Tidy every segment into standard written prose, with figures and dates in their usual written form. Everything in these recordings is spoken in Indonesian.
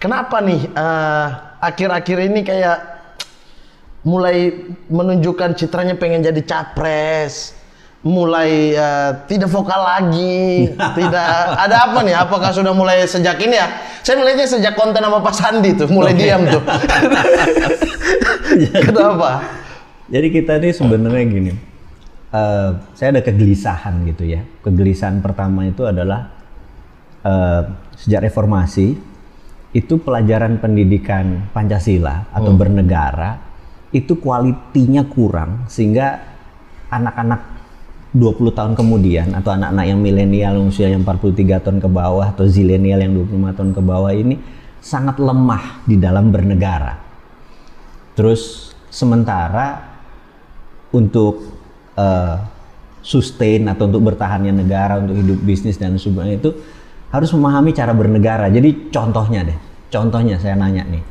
kenapa nih akhir-akhir ini kayak mulai menunjukkan citranya pengen jadi capres, mulai tidak vokal lagi, tidak ada apa nih? Apakah sudah mulai sejak ini ya? Saya melihatnya sejak konten sama Pak Sandi tuh mulai diam tuh. Kenapa? Jadi kita ini sebenarnya gini, saya ada kegelisahan gitu ya. Kegelisahan pertama itu adalah sejak reformasi itu pelajaran pendidikan Pancasila atau bernegara itu kualitinya kurang, sehingga anak-anak 20 tahun kemudian atau anak-anak yang milenial yang usia yang 43 tahun ke bawah atau zilenial yang 25 tahun ke bawah ini sangat lemah di dalam bernegara. Terus sementara untuk sustain atau untuk bertahannya negara, untuk hidup bisnis dan sebagainya itu harus memahami cara bernegara. Jadi contohnya saya nanya nih,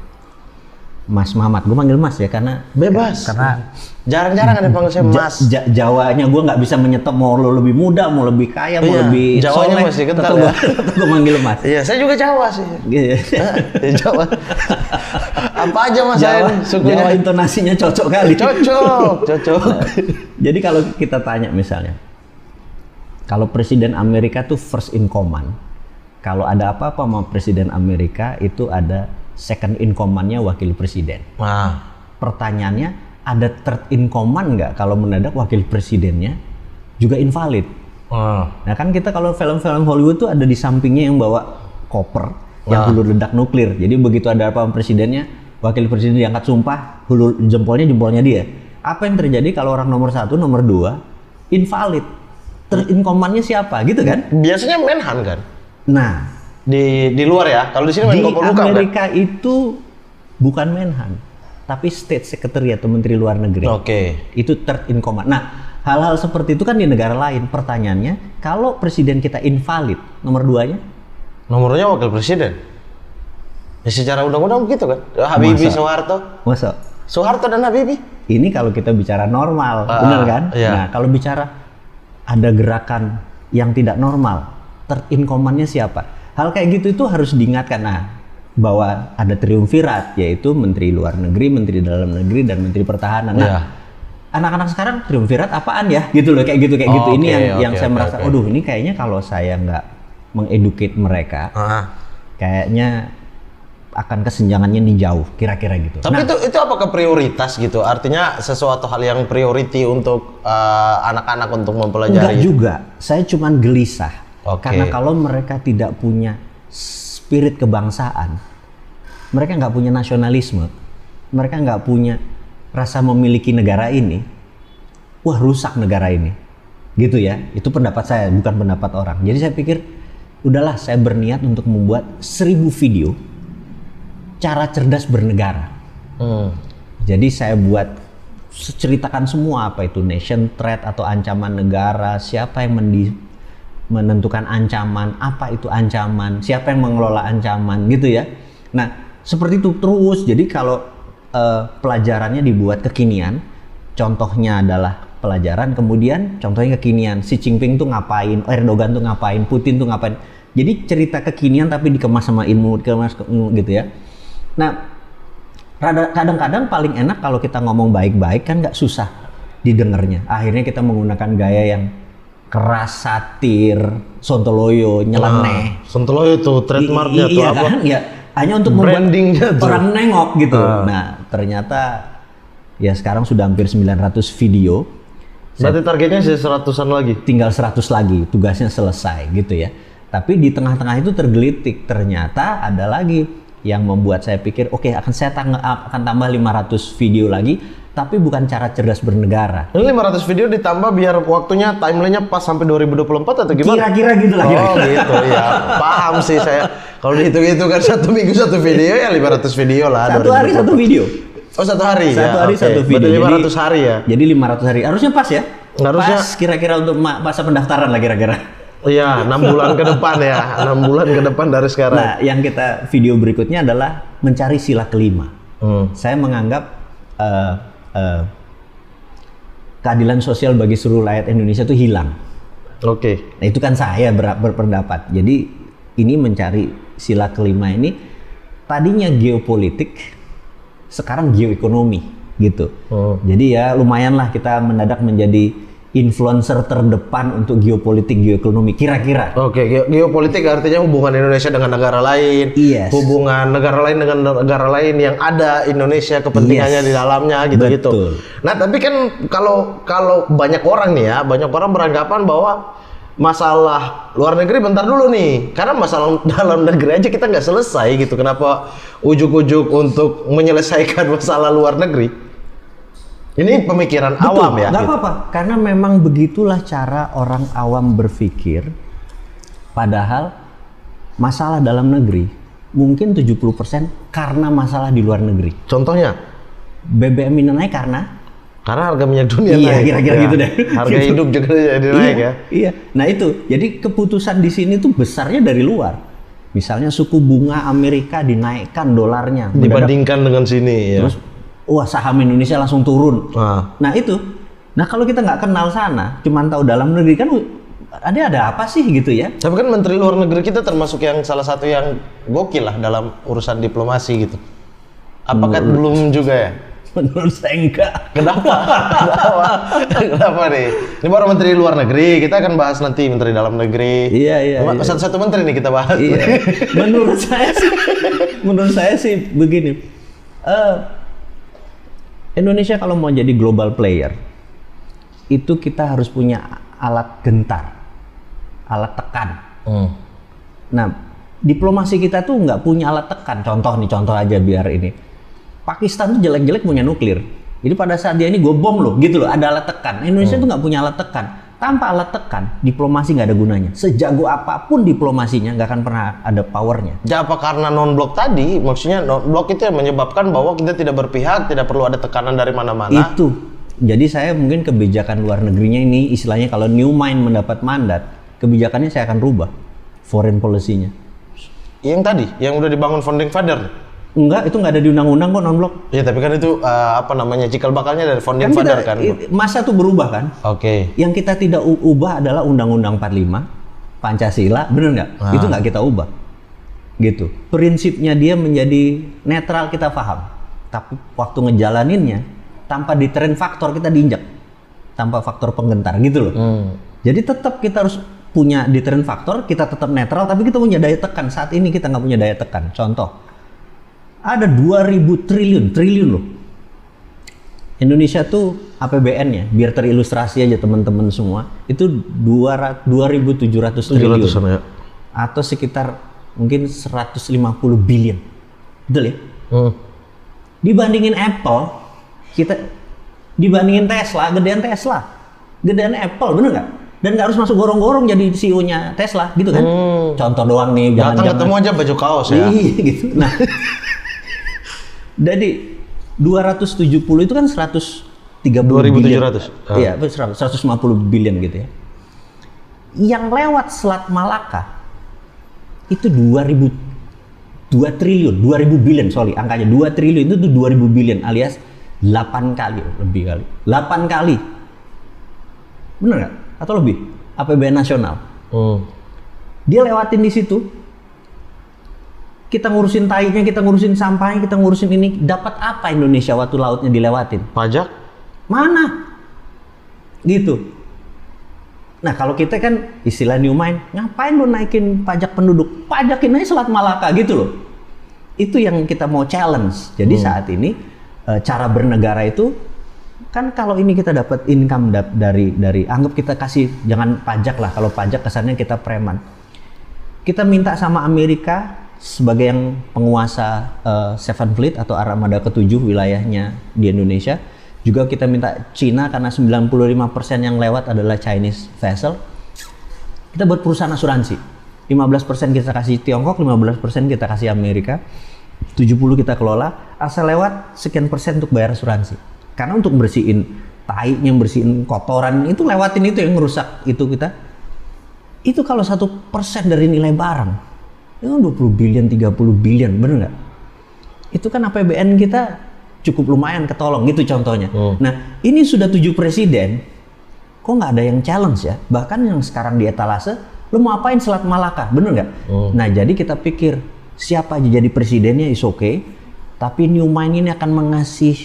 Mas Mamat, gue manggil Mas ya karena bebas. Karena jarang-jarang ada panggil saya Mas. Jawanya gue nggak bisa menyetop mau lo lebih muda, mau lebih kaya, mau lebih Jawanya soleh. masih kental ya. Gue manggil Mas. Iya, saya juga Jawa sih. Jawa. Apa aja Mas saya sukunya. Jawa intonasinya cocok kali. Cocok. Jadi kalau kita tanya misalnya, kalau Presiden Amerika tuh first in command. Kalau ada apa-apa sama Presiden Amerika itu ada second in command-nya wakil presiden. Nah, pertanyaannya ada third in command nggak kalau mendadak wakil presidennya juga invalid? Nah kan kita kalau film-film Hollywood tuh ada di sampingnya yang bawa koper yang hulu ledak nuklir. Jadi begitu ada apa presidennya, wakil presiden diangkat sumpah, hulu jempolnya dia. Apa yang terjadi kalau orang nomor 1, nomor 2 invalid? Third in command-nya siapa gitu kan? Biasanya Menhan kan? Nah, di luar ya, kalau di sini Menko Polhukam kan? Di Amerika itu bukan Menhan, tapi State Secretary atau Menteri Luar Negeri. Oke. Itu third in command. Nah, hal-hal seperti itu kan di negara lain. Pertanyaannya, kalau presiden kita invalid, nomor 2-nya? Nomornya wakil presiden. Ya secara undang-undang begitu kan? Habibie, Soeharto. Masa? Soeharto dan Habibie. Ini kalau kita bicara normal, benar kan? Iya. Nah, kalau bicara ada gerakan yang tidak normal, third in command-nya siapa? Hal kayak gitu itu harus diingatkan, bahwa ada triumvirat, yaitu Menteri Luar Negeri, Menteri Dalam Negeri, dan Menteri Pertahanan. Nah, anak-anak sekarang triumvirat apaan ya? Gitu loh, kayak gitu. Ini yang saya merasa, aduh ini kayaknya kalau saya nggak mengeducate mereka, kayaknya akan kesenjangannya nih jauh, kira-kira gitu. Tapi itu apakah prioritas gitu? Artinya sesuatu hal yang priority untuk anak-anak untuk mempelajari? Enggak juga, saya cuman gelisah. Oke. Karena kalau mereka tidak punya spirit kebangsaan, mereka nggak punya nasionalisme, mereka nggak punya rasa memiliki negara ini, wah rusak negara ini, gitu ya. Itu pendapat saya, bukan pendapat orang. Jadi saya pikir, udahlah saya berniat untuk membuat 1000 video cara cerdas bernegara. Jadi saya buat ceritakan semua apa itu nation threat atau ancaman negara, siapa yang menentukan ancaman, apa itu ancaman, siapa yang mengelola ancaman gitu ya. Nah seperti itu terus. Jadi kalau pelajarannya dibuat kekinian, contohnya adalah pelajaran, kemudian contohnya kekinian, Xi Jinping tuh ngapain, Erdogan tuh ngapain, Putin tuh ngapain. Jadi cerita kekinian tapi dikemas sama ilmu, gitu ya. Nah kadang-kadang paling enak kalau kita ngomong baik-baik kan nggak susah didengarnya. Akhirnya kita menggunakan gaya yang keras, satir, sontoloyo, nyeleneh. Sontoloyo tuh trademarknya tuh apa? Kan? Ya, hanya untuk membuat orang nengok gitu. Nah, ternyata ya sekarang sudah hampir 900 video. Berarti targetnya sih 100-an lagi? Tinggal 100 lagi, tugasnya selesai gitu ya. Tapi di tengah-tengah itu tergelitik, ternyata ada lagi yang membuat saya pikir, oke, saya akan tambah 500 video lagi. Tapi bukan cara cerdas bernegara. Ini 500 video ditambah biar waktunya timelinenya pas sampai 2024 atau gimana? Kira-kira gitu lah. Oh gitu ya, paham sih saya. Kalau dihitung-hitung kan 1 minggu 1 video ya 500 video lah. 1 hari 1 video. Oh 1 hari? 1 hari 1 video. Berarti 500 hari ya? Jadi 500 hari, harusnya pas ya? Harusnya. Pas kira-kira untuk masa pendaftaran lah kira-kira. Iya, 6 bulan ke depan ya. 6 bulan ke depan dari sekarang. Nah, yang kita video berikutnya adalah mencari sila kelima. Saya menganggap keadilan sosial bagi seluruh rakyat Indonesia itu hilang. Oke. Nah itu kan saya berpendapat. Jadi ini mencari sila kelima ini tadinya geopolitik, sekarang geoekonomi gitu. Jadi ya lumayan lah kita mendadak menjadi influencer terdepan untuk geopolitik, geoekonomi kira-kira. Oke, geopolitik artinya hubungan Indonesia dengan negara lain, hubungan negara lain dengan negara lain yang ada Indonesia kepentingannya di dalamnya gitu-gitu. Nah, tapi kan kalau banyak orang nih ya, banyak orang beranggapan bahwa masalah luar negeri bentar dulu nih, karena masalah dalam negeri aja kita nggak selesai gitu. Kenapa ujuk-ujuk untuk menyelesaikan masalah luar negeri? Ini pemikiran awam ya. Nggak apa-apa, karena memang begitulah cara orang awam berpikir. Padahal masalah dalam negeri mungkin 70% karena masalah di luar negeri. Contohnya? BBM ini naik karena harga minyak dunia naik. Iya, kira-kira gitu deh. Harga hidup juga jadi naik ya. Iya. Nah itu, jadi keputusan di sini tuh besarnya dari luar. Misalnya suku bunga Amerika dinaikkan dolarnya dibandingkan dengan sini ya. Terus wah saham Indonesia langsung turun. Nah itu, nah kalau kita nggak kenal sana, cuman tahu dalam negeri kan ada apa sih gitu ya? Tapi kan Menteri Luar Negeri kita termasuk yang salah satu yang gokil lah dalam urusan diplomasi gitu. Apakah belum juga ya? Menurut saya enggak. Kenapa? Kenapa nih? Ini baru Menteri Luar Negeri, kita akan bahas nanti Menteri Dalam Negeri. Iya. Satu-satu menteri nih kita bahas. Iya. menurut saya sih begini. Indonesia kalau mau jadi global player, itu kita harus punya alat gentar, alat tekan. Nah, diplomasi kita tuh nggak punya alat tekan. Contoh aja biar ini. Pakistan tuh jelek-jelek punya nuklir. Jadi pada saat dia ini gue bom loh, gitu loh, ada alat tekan. Indonesia tuh nggak punya alat tekan. Tanpa alat tekan, diplomasi nggak ada gunanya. Sejago apapun diplomasinya, nggak akan pernah ada powernya. Ya apa karena non-blok tadi? Maksudnya non-blok itu yang menyebabkan bahwa kita tidak berpihak, tidak perlu ada tekanan dari mana-mana. Itu. Jadi saya mungkin kebijakan luar negerinya ini, istilahnya kalau New Mind mendapat mandat, kebijakannya saya akan rubah. Foreign policy-nya. Yang tadi, yang udah dibangun founding father? Enggak, itu nggak ada di undang-undang kok non-blok. Iya, tapi kan itu cikal bakalnya dari founding father kan. Masa tuh berubah kan? Oke. Yang kita tidak ubah adalah Undang-Undang 45, Pancasila, bener nggak? Itu nggak kita ubah. Gitu. Prinsipnya dia menjadi netral kita paham. Tapi waktu ngejalaninnya, tanpa deterrent faktor kita diinjak. Tanpa faktor penggentar gitu loh. Jadi tetap kita harus punya deterrent faktor, kita tetap netral, tapi kita punya daya tekan. Saat ini kita nggak punya daya tekan. Contoh. Ada 2.000 triliun loh. Indonesia tuh APBN-nya, biar terilustrasi aja teman-teman semua, itu 2.700 triliun. Ya. Atau sekitar mungkin 150 billion. Betul ya? Dibandingin Apple, dibandingin Tesla, gedean Apple, bener nggak? Dan nggak harus masuk gorong-gorong jadi CEO-nya Tesla, gitu kan? Contoh doang nih, datang ketemu aja baju kaos ya. Iya gitu. Nah, jadi 270 itu kan 130 billion. Iya, 150 billion gitu ya. Yang lewat Selat Malaka itu 2 billion, angkanya 2 triliun itu tuh 2.000 billion alias 8 kali lebih kali. 8 kali. Bener nggak? Atau lebih? APBN nasional. Dia lewatin di situ. Kita ngurusin tainya, kita ngurusin sampahnya, kita ngurusin ini. Dapat apa Indonesia waktu lautnya dilewatin? Pajak? Mana? Gitu. Nah kalau kita kan istilah New Mind, ngapain lu naikin pajak penduduk? Pajakin aja Selat Malaka gitu loh. Itu yang kita mau challenge. Jadi saat ini cara bernegara itu kan kalau ini kita dapat income dari anggap kita kasih, jangan pajak lah, kalau pajak kesannya kita preman. Kita minta sama Amerika sebagai yang penguasa Seven Fleet atau Armada ke-7 wilayahnya di Indonesia. Juga kita minta Cina karena 95% yang lewat adalah Chinese vessel. Kita buat perusahaan asuransi. 15% kita kasih Tiongkok, 15% kita kasih Amerika, 70 kita kelola, asal lewat sekian persen untuk bayar asuransi. Karena untuk bersihin tainya, bersihin kotoran, itu lewatin itu yang ngerusak itu kita. Itu kalau 1% dari nilai barang, itu 20 billion, 30 billion, bener nggak? Itu kan APBN kita cukup lumayan ketolong gitu contohnya. Nah ini sudah 7 presiden, kok nggak ada yang challenge ya? Bahkan yang sekarang di etalase, lu mau apain Selat Malaka, bener nggak? Nah jadi kita pikir, siapa aja jadi presidennya is okay, tapi New Mind ini akan mengasih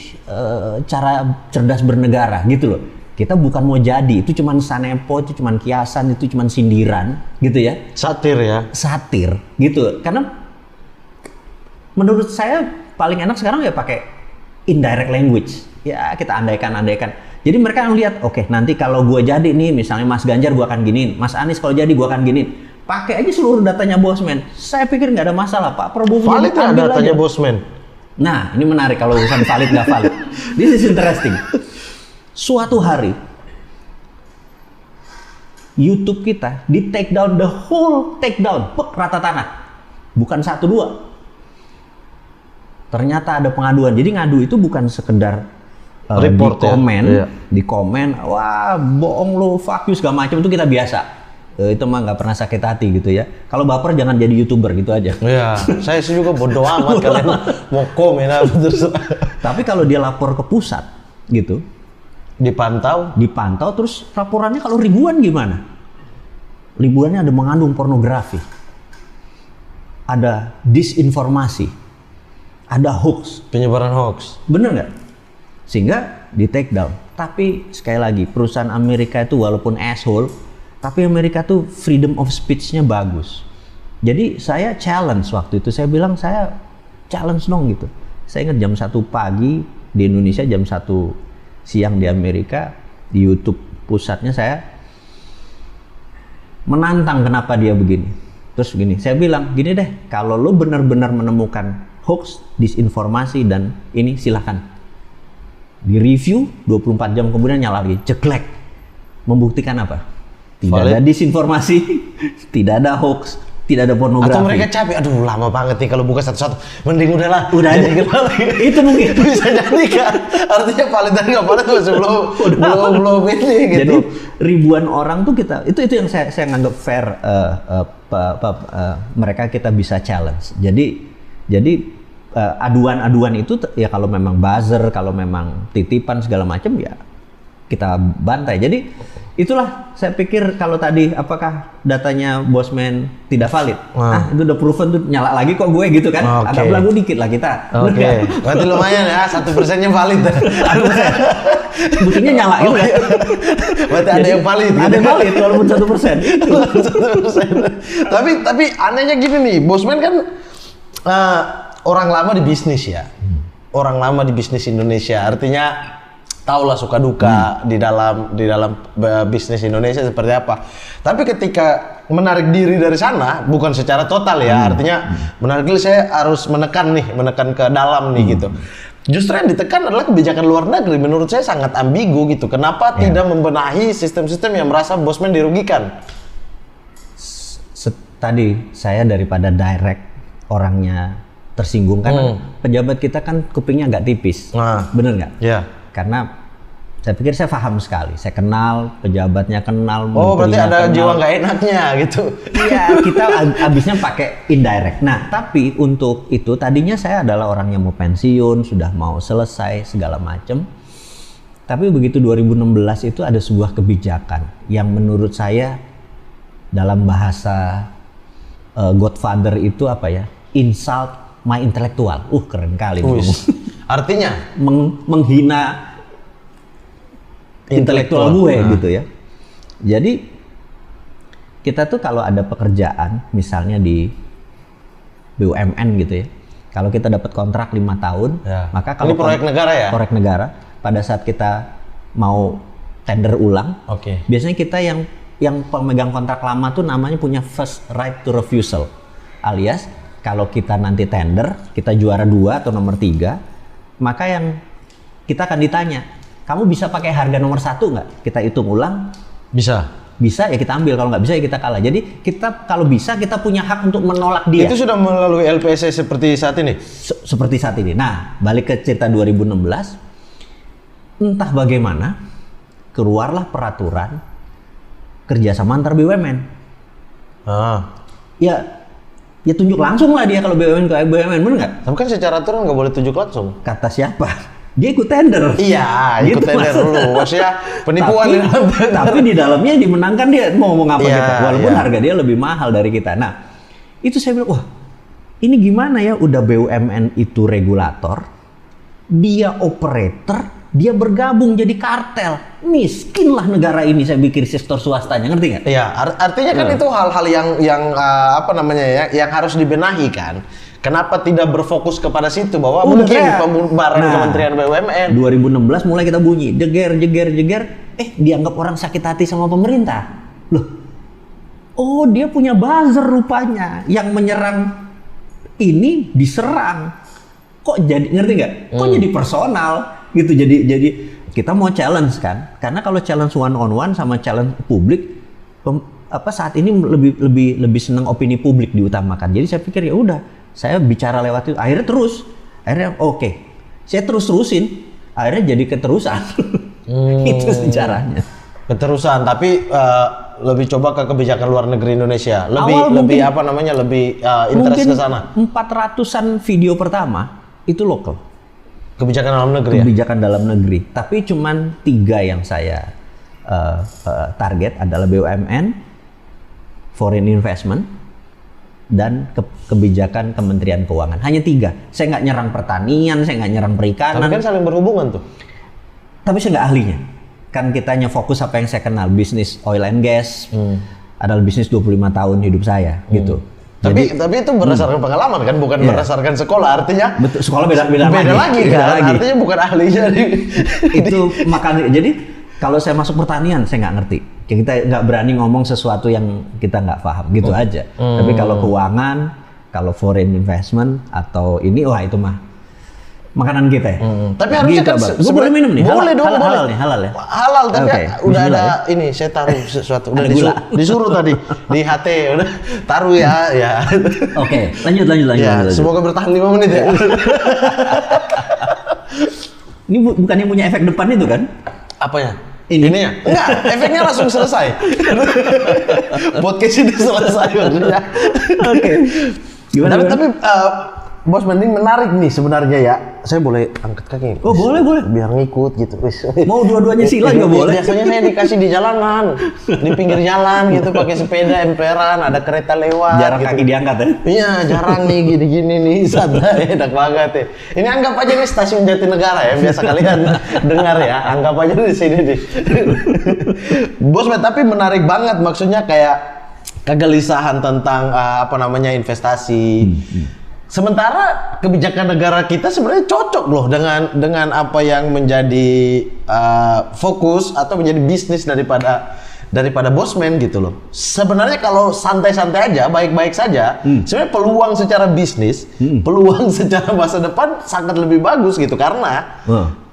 cara cerdas bernegara gitu loh. Kita bukan mau jadi, itu cuman sanepo, itu cuman kiasan, itu cuman sindiran gitu ya. Satir ya. Satir gitu. Karena menurut saya paling enak sekarang ya pakai indirect language. Ya kita andaikan. Jadi mereka yang lihat, oke, nanti kalau gue jadi nih, misalnya Mas Ganjar gue akan giniin, Mas Anies kalau jadi gue akan giniin. Pakai aja seluruh datanya Bosman. Saya pikir nggak ada masalah, Pak Prabowo Valid ya datanya Bosman. Nah, ini menarik kalau urusan valid nggak valid. This is interesting. Suatu hari YouTube kita di take down, the whole take down, rata tanah. Bukan 1-2. Ternyata ada pengaduan. Jadi ngadu itu bukan sekedar report di komen, wah bohong lo, fuck you segala macam, itu kita biasa. Itu mah nggak pernah sakit hati gitu ya. Kalau baper jangan jadi YouTuber gitu aja. Iya, saya sih juga bodo amat kalian mau komen apa terus. Tapi kalau dia lapor ke pusat gitu, dipantau terus laporannya kalau ribuan gimana? Ribuannya ada mengandung pornografi, ada disinformasi, ada hoax, penyebaran hoax. Bener nggak? Sehingga di take down. Tapi sekali lagi perusahaan Amerika itu walaupun asshole, tapi Amerika tuh freedom of speech-nya bagus. Jadi saya challenge waktu itu, saya bilang saya challenge dong gitu. Saya ingat jam 1 pagi di Indonesia, jam 1 siang di Amerika, di YouTube pusatnya saya menantang kenapa dia begini. Terus gini, saya bilang gini deh, kalau lo benar-benar menemukan hoax, disinformasi dan ini silahkan di review, 24 jam kemudian nyala lagi, ceklek. Membuktikan apa? Tidak ada disinformasi, tidak ada hoax, tidak ada pornografi. Atau mereka capek, aduh lama banget nih kalau buka satu-satu, mending udahlah. Udah aja. Itu mungkin bisa jadi kan. Artinya valid dan nggak valid masih belum ini gitu. Jadi ribuan orang tuh kita, itu yang saya nganggap fair, mereka kita bisa challenge. Jadi aduan-aduan itu ya kalau memang buzzer, kalau memang titipan segala macam ya kita bantai. Jadi itulah saya pikir kalau tadi apakah datanya Bosman tidak valid? Itu udah proven tuh, nyala lagi kok gue gitu kan. Agak belagu dikit lah kita. Oke. Berarti lumayan ya, 1%-nya valid. Buktinya nyala gitu kan. Berarti ada yang valid. Ada yang valid walaupun 1%. 1%. Tapi anehnya gini nih, Bosman kan orang lama di bisnis ya. Orang lama di bisnis Indonesia. Artinya tahulah suka duka di dalam bisnis Indonesia seperti apa. Tapi ketika menarik diri dari sana, bukan secara total ya, artinya menarik diri, saya harus menekan ke dalam nih gitu. Justru yang ditekan adalah kebijakan luar negeri. Menurut saya sangat ambigu gitu. Kenapa tidak membenahi sistem-sistem yang merasa Bosman dirugikan? Tadi saya daripada direct orangnya tersinggung kan, pejabat kita kan kupingnya agak tipis. Bener nggak? Iya. Karena saya pikir saya paham sekali, saya kenal pejabatnya, kenal. Oh, berarti ada jiwa nggak enaknya gitu. Iya, kita abisnya pakai indirect. Nah, tapi untuk itu tadinya saya adalah orang yang mau pensiun, sudah mau selesai segala macam. Tapi begitu 2016 itu ada sebuah kebijakan yang menurut saya dalam bahasa Godfather itu apa ya? Insult my intellectual. Keren kali. Artinya menghina intelektual gue gitu ya. Jadi kita tuh kalau ada pekerjaan misalnya di BUMN gitu ya, kalau kita dapat kontrak 5 tahun, maka kalau ini proyek negara ya? Proyek negara, pada saat kita mau tender ulang, biasanya kita yang pemegang kontrak lama tuh namanya punya first right to refusal, alias kalau kita nanti tender, kita juara 2 atau nomor 3, maka yang kita akan ditanya, kamu bisa pakai harga nomor 1 nggak? Kita hitung ulang. Bisa ya kita ambil, kalau nggak bisa ya kita kalah. Jadi kita kalau bisa kita punya hak untuk menolak dia. Itu sudah melalui LPSC seperti saat ini? Seperti saat ini. Nah, balik ke cerita 2016, entah bagaimana keluarlah peraturan kerjasama antar BUMN. Ya tunjuk langsung lah dia kalau BUMN ke BUMN, bener nggak? Tapi kan secara aturan nggak boleh tunjuk langsung. Kata siapa? Dia ikut tender. Iya, ikut gitu tender dulu. Maksudnya penipuan di dalam tender. Tapi di dalamnya dimenangkan dia mau ngomong apa kita. Walaupun harga dia lebih mahal dari kita. Nah, itu saya bilang, wah ini gimana ya, udah BUMN itu regulator, dia operator, dia bergabung jadi kartel. Miskinlah negara ini, saya pikir sektor swastanya, ngerti nggak? Iya, artinya kan itu hal-hal yang apa namanya ya, yang harus dibenahi kan. Kenapa tidak berfokus kepada situ bahwa mungkin pembubaran Kementerian BUMN 2016 mulai kita bunyi jeger, dianggap orang sakit hati sama pemerintah. Loh, oh dia punya buzzer rupanya yang menyerang ini diserang. Kok jadi, ngerti nggak? Kok jadi personal gitu, jadi kita mau challenge kan? Karena kalau challenge one on one sama challenge publik, saat ini lebih senang opini publik diutamakan. Jadi saya pikir ya udah, saya bicara lewat itu, akhirnya oke, saya terusin, akhirnya jadi keterusan. Itu sejarahnya. Keterusan, tapi lebih coba ke kebijakan luar negeri Indonesia, lebih apa namanya, lebih interest ke sana. 400-an video pertama itu lokal. Kebijakan dalam negeri. Kebijakan dalam negeri. Tapi cuman 3 yang saya target adalah BUMN, foreign investment, dan kebijakan Kementerian Keuangan. Hanya 3. Saya nggak nyerang pertanian, saya nggak nyerang perikanan. Tapi kan saling berhubungan tuh. Tapi saya nggak ahlinya. Kan kita hanya fokus apa yang saya kenal, bisnis oil and gas. Adalah bisnis 25 tahun hidup saya, gitu. Tapi itu berdasarkan pengalaman kan, bukan berdasarkan sekolah, artinya. Betul, sekolah beda lagi kan, artinya bukan ahlinya. Itu makanya, jadi kalau saya masuk pertanian, saya nggak ngerti. Kita nggak berani ngomong sesuatu yang kita nggak paham, gitu aja. Tapi kalau keuangan, kalau foreign investment atau ini, wah itu mah makanan kita ya. Tapi harusnya gitu, kan gue boleh minum nih. Boleh dong, halal nih, halal ya. Halal, tapi udah ada ini, saya taruh sesuatu, udah disuruh tadi di HT, udah taruh ya. Oke, lanjut. Ya, semoga bertahan 5 menit ya. Ini bukannya punya efek depan itu kan? Apanya? Ininya? Enggak, efeknya langsung selesai. Podcast ini selesai maksudnya. Oke. Gimana? Tapi Bos, mending menarik nih sebenarnya ya. Saya boleh angkat kaki? Oh boleh. Biar ngikut gitu. Mau dua-duanya sila juga boleh. Biasanya saya dikasih di jalanan, di pinggir jalan gitu, pakai sepeda emperan, ada kereta lewat. Jarang gitu. Kaki diangkat ya? Iya, jarang nih gini-gini nih, santai, enak banget ya. Ini anggap aja nih stasiun Jatinegara ya, biasa kalian dengar ya. Anggap aja di sini nih. Bos, tapi menarik banget, maksudnya kayak kegelisahan tentang investasi. Sementara kebijakan negara kita sebenarnya cocok loh dengan apa yang menjadi fokus atau menjadi bisnis daripada Bosman gitu loh. Sebenarnya kalau santai-santai aja, baik-baik saja, sebenarnya peluang secara bisnis, peluang secara masa depan sangat lebih bagus gitu, karena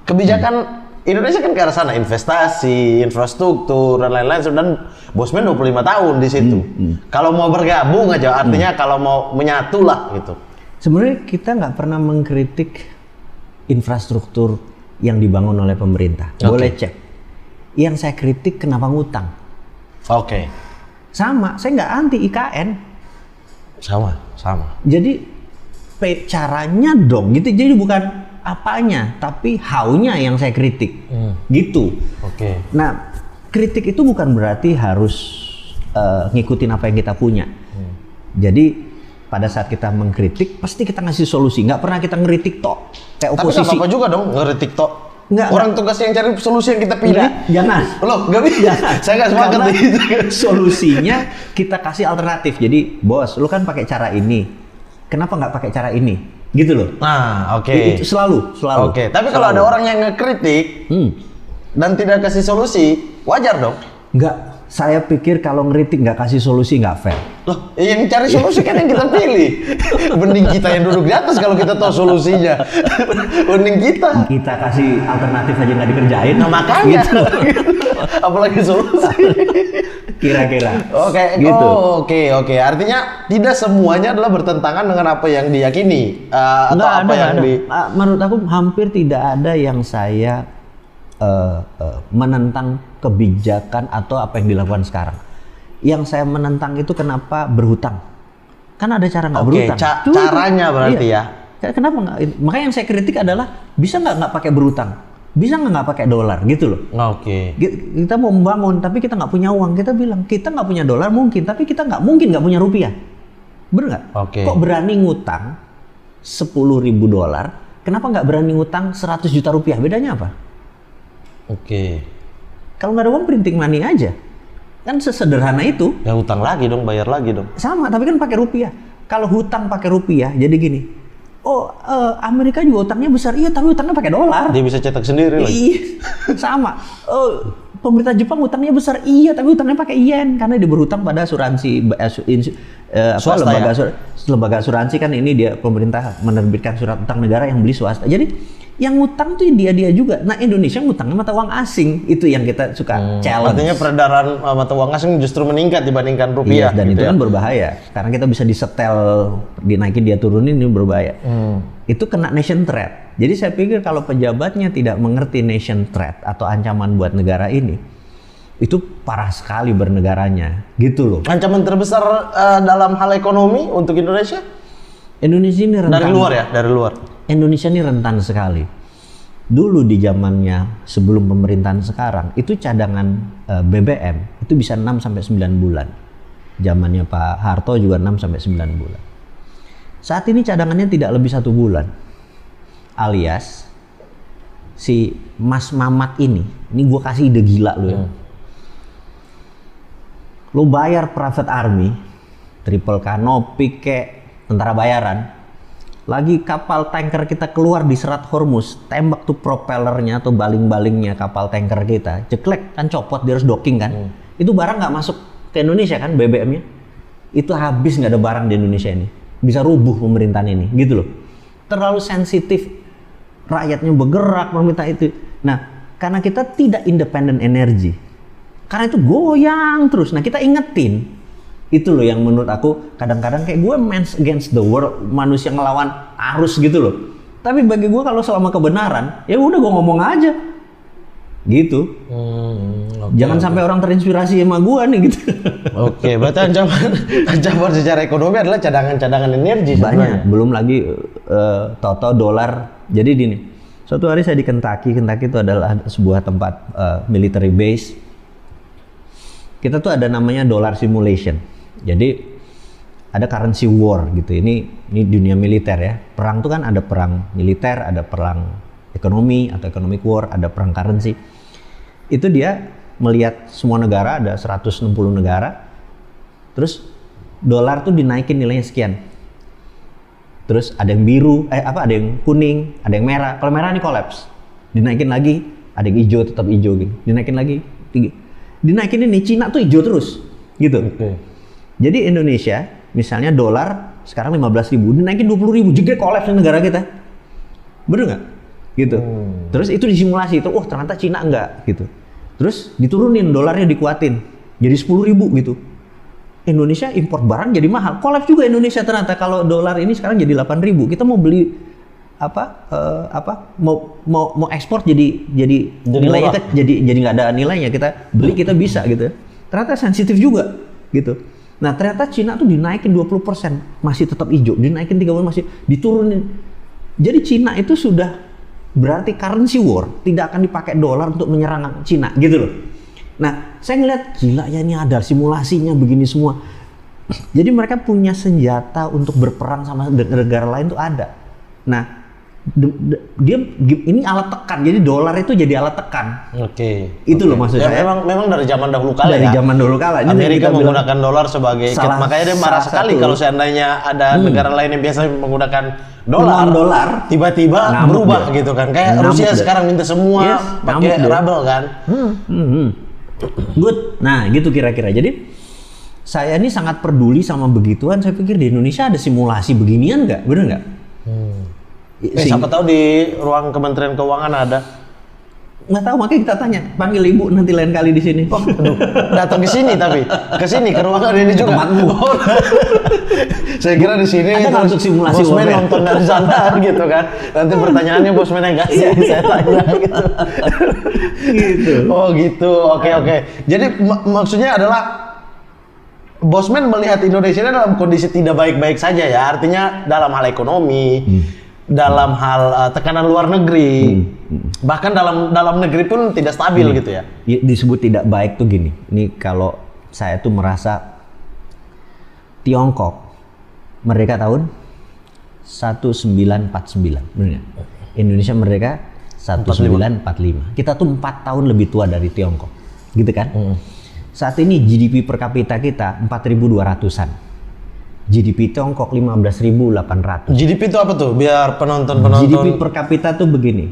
kebijakan Indonesia kan ke arah sana, investasi, infrastruktur dan lain-lain, dan Bosman 25 tahun di situ. Kalau mau bergabung aja, artinya kalau mau menyatu lah gitu. Sebenarnya kita nggak pernah mengkritik infrastruktur yang dibangun oleh pemerintah. Boleh cek. Yang saya kritik kenapa ngutang. Oke. Sama, saya nggak anti IKN. Sama. Jadi caranya dong, gitu. Jadi bukan apanya, tapi how-nya yang saya kritik. Gitu. Oke. Nah, kritik itu bukan berarti harus ngikutin apa yang kita punya. Jadi pada saat kita mengkritik, pasti kita ngasih solusi. Nggak pernah kita ngeritik tok. Kayak oposisi. Tapi nggak apa-apa juga dong ngeritik tok. Orang tugas yang cari solusi yang kita pilih. Jangan. Loh, nggak bisa. Saya nggak sepakat. Solusinya kita kasih alternatif. Jadi, bos, lu kan pakai cara ini. Kenapa nggak pakai cara ini? Gitu loh. Nah, oke. Itu selalu. Oke. Tapi kalau ada orang yang ngekritik dan tidak kasih solusi, wajar dong? Nggak. Saya pikir kalau ngeritik nggak kasih solusi nggak fair. Loh, yang cari solusi kan yang kita pilih. Mending kita yang duduk di atas kalau kita tahu solusinya. Mending kita. Kita kasih alternatif aja nggak dikerjain. Nah makanya. Gitu. Apalagi solusi. Kira-kira. Oke. Gitu. Oke. Artinya tidak semuanya adalah bertentangan dengan apa yang diyakini. Menurut aku hampir tidak ada yang saya menentang kebijakan atau apa yang dilakukan sekarang. Yang saya menentang itu kenapa berhutang? Kan ada cara nggak berhutang. Caranya berarti ya. Kenapa nggak? Makanya yang saya kritik adalah bisa nggak pakai berhutang? Bisa nggak pakai dolar gitu loh. Oke. Kita mau membangun tapi kita nggak punya uang. Kita bilang kita nggak punya dolar mungkin, tapi kita nggak mungkin nggak punya rupiah. Bener nggak? Oke. Kok berani ngutang $10.000, kenapa nggak berani ngutang 100 juta rupiah? Bedanya apa? Oke. Kalau nggak ada uang printing money aja. Kan sesederhana itu. Ya hutang lagi dong, bayar lagi dong. Sama, tapi kan pakai rupiah. Kalau hutang pakai rupiah, jadi gini. Oh, Amerika juga utangnya besar. Iya, tapi utangnya pakai dolar. Dia bisa cetak sendiri lagi. Iya, sama. Pemerintah Jepang utangnya besar. Iya, tapi utangnya pakai yen karena dia berhutang pada asuransi Swasta, lembaga asuransi kan ini dia pemerintah menerbitkan surat utang negara yang beli swasta. Jadi yang ngutang tuh dia juga. Nah, Indonesia ngutangnya mata uang asing. Itu yang kita suka challenge. Artinya peredaran mata uang asing justru meningkat dibandingkan rupiah. Iya, dan gitu itu ya? kan berbahaya. Karena kita bisa disetel, dinaikin, dia turunin, ini berbahaya. Itu kena nation threat. Jadi saya pikir kalau pejabatnya tidak mengerti nation threat atau ancaman buat negara ini, itu parah sekali bernegaranya. Gitu loh. Ancaman terbesar dalam hal ekonomi untuk Indonesia? Indonesia ini rentan. Dari luar ya? Dari luar? Indonesia ini rentan sekali. Dulu di zamannya sebelum pemerintahan sekarang, itu cadangan BBM itu bisa 6-9 bulan. Zamannya Pak Harto juga 6-9 bulan. Saat ini cadangannya tidak lebih 1 bulan. Alias si Mas Mamat ini gue kasih ide gila lo ya. Lo bayar private army, triple canopy kek, tentara bayaran. Lagi kapal tanker kita keluar di Selat Hormuz, tembak tuh propellernya atau baling-balingnya kapal tanker kita, ceklek kan, copot, dia harus docking kan. Itu barang nggak masuk ke Indonesia kan, BBM-nya. Itu habis, nggak ada barang di Indonesia ini. Bisa rubuh pemerintahan ini, gitu loh. Terlalu sensitif, rakyatnya bergerak, meminta itu. Nah, karena kita tidak independen energi, karena itu goyang terus. Nah, kita ingetin. Itu loh yang menurut aku kadang-kadang kayak gue man against the world, manusia ngelawan arus gitu loh. Tapi bagi gue kalau selama kebenaran, ya udah gue ngomong aja. Gitu. Jangan sampai orang terinspirasi sama gue nih gitu. Oke, berarti ancaman secara ekonomi adalah cadangan energi sebenarnya. Banyak, belum lagi toto dolar. Jadi gini, suatu hari saya di Kentucky itu adalah sebuah tempat military base. Kita tuh ada namanya dollar simulation. Jadi ada currency war gitu. Ini dunia militer ya. Perang tuh kan ada perang militer, ada perang ekonomi atau economic war, ada perang currency. Itu dia melihat semua negara, ada 160 negara. Terus dolar tuh dinaikin nilainya sekian. Terus ada yang biru, ada yang kuning, ada yang merah. Kalau merah ini collapse. Dinaikin lagi, ada yang hijau tetap hijau gitu. Dinaikin lagi, tinggi. Dinaikin ini Cina tuh hijau terus gitu. Jadi Indonesia misalnya dolar sekarang 15.000, dinaikin 20.000, jegrek kolaps negara kita. Bener nggak? Gitu. Terus itu disimulasi itu, ternyata Cina enggak gitu. Terus diturunin, dolarnya dikuatin jadi 10.000 gitu. Indonesia import barang jadi mahal, kolaps juga Indonesia ternyata. Kalau dolar ini sekarang jadi 8.000, kita mau beli mau ekspor jadi nilainya jadi nggak ada nilainya, kita beli kita bisa gitu. Ternyata sensitif juga gitu. Nah, ternyata Cina tuh dinaikin 20%, masih tetap hijau, dinaikin 30% masih diturunin. Jadi Cina itu sudah berarti currency war, tidak akan dipakai dolar untuk menyerang Cina gitu loh. Nah, saya ngeliat gila ya, ini ada simulasinya begini semua. Jadi mereka punya senjata untuk berperang sama negara lain tuh ada. Nah, dia ini alat tekan, jadi dolar itu jadi alat tekan. Itu loh maksud saya. Memang dari zaman dahulu kala dari zaman dahulu kala. Amerika menggunakan dolar sebagai makanya dia marah sekali kalau seandainya ada negara lain yang biasa menggunakan dolar tiba-tiba berubah gitu kan. Kayak Rusia sekarang minta semua pakai rubel kan. Good. Nah, gitu kira-kira. Jadi saya ini sangat peduli sama begituan. Saya pikir di Indonesia ada simulasi beginian nggak? Bener nggak? Siapa tahu di ruang Kementerian Keuangan ada. Nggak tahu, makanya kita tanya. Panggil ibu nanti lain kali di sini. Datang ke sini tapi ke sini ke ruangan ini juga. Saya kira di sini ada untuk simulasi Bosman nonton dari sana gitu kan. Nanti pertanyaannya Bosman yang nggak sih saya tanya gitu. Gitu. Oh gitu. Oke. Jadi maksudnya adalah Bosman melihat Indonesia dalam kondisi tidak baik-baik saja ya. Artinya dalam hal ekonomi. Dalam hal tekanan luar negeri, bahkan dalam negeri pun tidak stabil gitu ya. Disebut tidak baik tuh gini. Ini kalau saya tuh merasa Tiongkok merdeka tahun 1949, benar nggak? Indonesia merdeka 1945. Kita tuh 4 tahun lebih tua dari Tiongkok, gitu kan? Saat ini GDP per kapita kita 4.200-an. GDP Tiongkok 15.800. GDP itu apa tuh? Biar penonton GDP per kapita tuh begini.